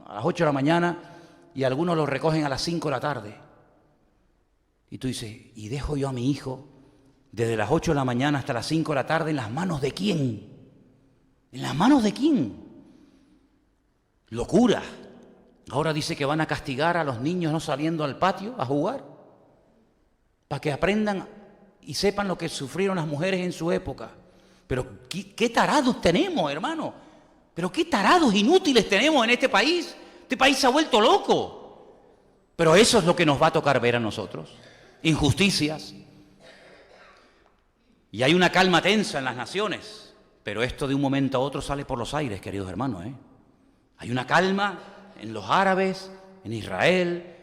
a las 8 de la mañana y algunos los recogen a las 5 de la tarde. Y tú dices, ¿y dejo yo a mi hijo desde las 8 de la mañana hasta las 5 de la tarde en las manos de quién? ¿En las manos de quién? Locura. Ahora dice que van a castigar a los niños no saliendo al patio a jugar, para que aprendan y sepan lo que sufrieron las mujeres en su época. Pero ¿qué tarados tenemos, hermano? Pero qué tarados inútiles tenemos en este país. Este país se ha vuelto loco. Pero eso es lo que nos va a tocar ver a nosotros. Injusticias. Y hay una calma tensa en las naciones. Pero esto de un momento a otro sale por los aires, queridos hermanos, ¿eh? Hay una calma en los árabes, en Israel,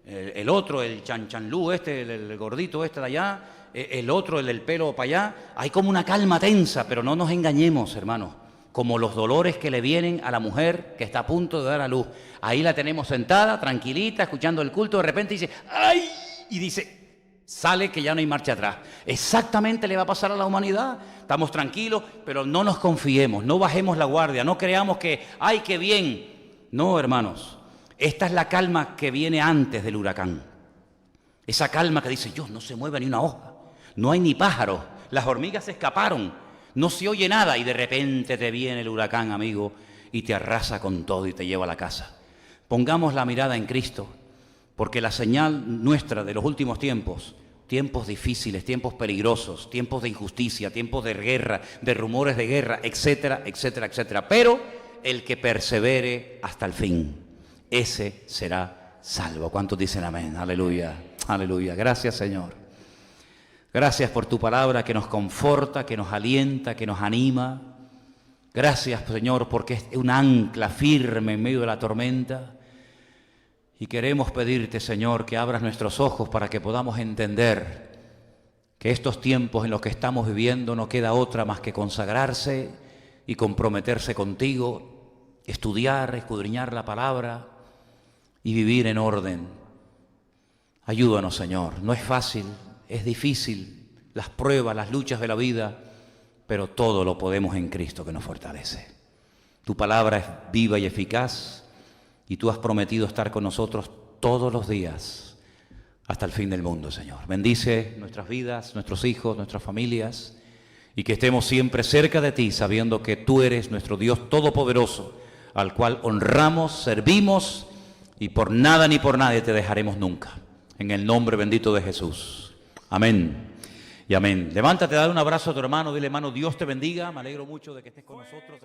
el otro, el Chanchanlú el gordito de allá, el otro, el del pelo para allá. Hay como una calma tensa, pero no nos engañemos, hermanos. Como los dolores que le vienen a la mujer que está a punto de dar a luz. Ahí la tenemos sentada, tranquilita, escuchando el culto, de repente dice, ¡ay! Y dice, sale que ya no hay marcha atrás. Exactamente le va a pasar a la humanidad. Estamos tranquilos, pero no nos confiemos, no bajemos la guardia, no creamos que, ¡ay, qué bien! No, hermanos, esta es la calma que viene antes del huracán. Esa calma que dice, Dios, no se mueve ni una hoja, no hay ni pájaros, las hormigas se escaparon, no se oye nada y de repente te viene el huracán, amigo, y te arrasa con todo y te lleva a la casa. Pongamos la mirada en Cristo, porque la señal nuestra de los últimos tiempos, tiempos difíciles, tiempos peligrosos, tiempos de injusticia, tiempos de guerra, de rumores de guerra, etcétera, etcétera, etcétera. Pero el que persevere hasta el fin, ese será salvo. ¿Cuántos dicen amén? Aleluya, aleluya. Gracias, Señor. Gracias por tu palabra que nos conforta, que nos alienta, que nos anima. Gracias, Señor, porque es un ancla firme en medio de la tormenta. Y queremos pedirte, Señor, que abras nuestros ojos para que podamos entender que estos tiempos en los que estamos viviendo no queda otra más que consagrarse y comprometerse contigo, estudiar, escudriñar la palabra y vivir en orden. Ayúdanos, Señor. No es fácil, es difícil, las pruebas, las luchas de la vida, pero todo lo podemos en Cristo que nos fortalece. Tu palabra es viva y eficaz y tú has prometido estar con nosotros todos los días hasta el fin del mundo, Señor. Bendice nuestras vidas, nuestros hijos, nuestras familias y que estemos siempre cerca de ti, sabiendo que tú eres nuestro Dios todopoderoso, al cual honramos, servimos y por nada ni por nadie te dejaremos nunca. En el nombre bendito de Jesús. Amén y amén. Levántate, dale un abrazo a tu hermano, dile, hermano, Dios te bendiga. Me alegro mucho de que estés con nosotros.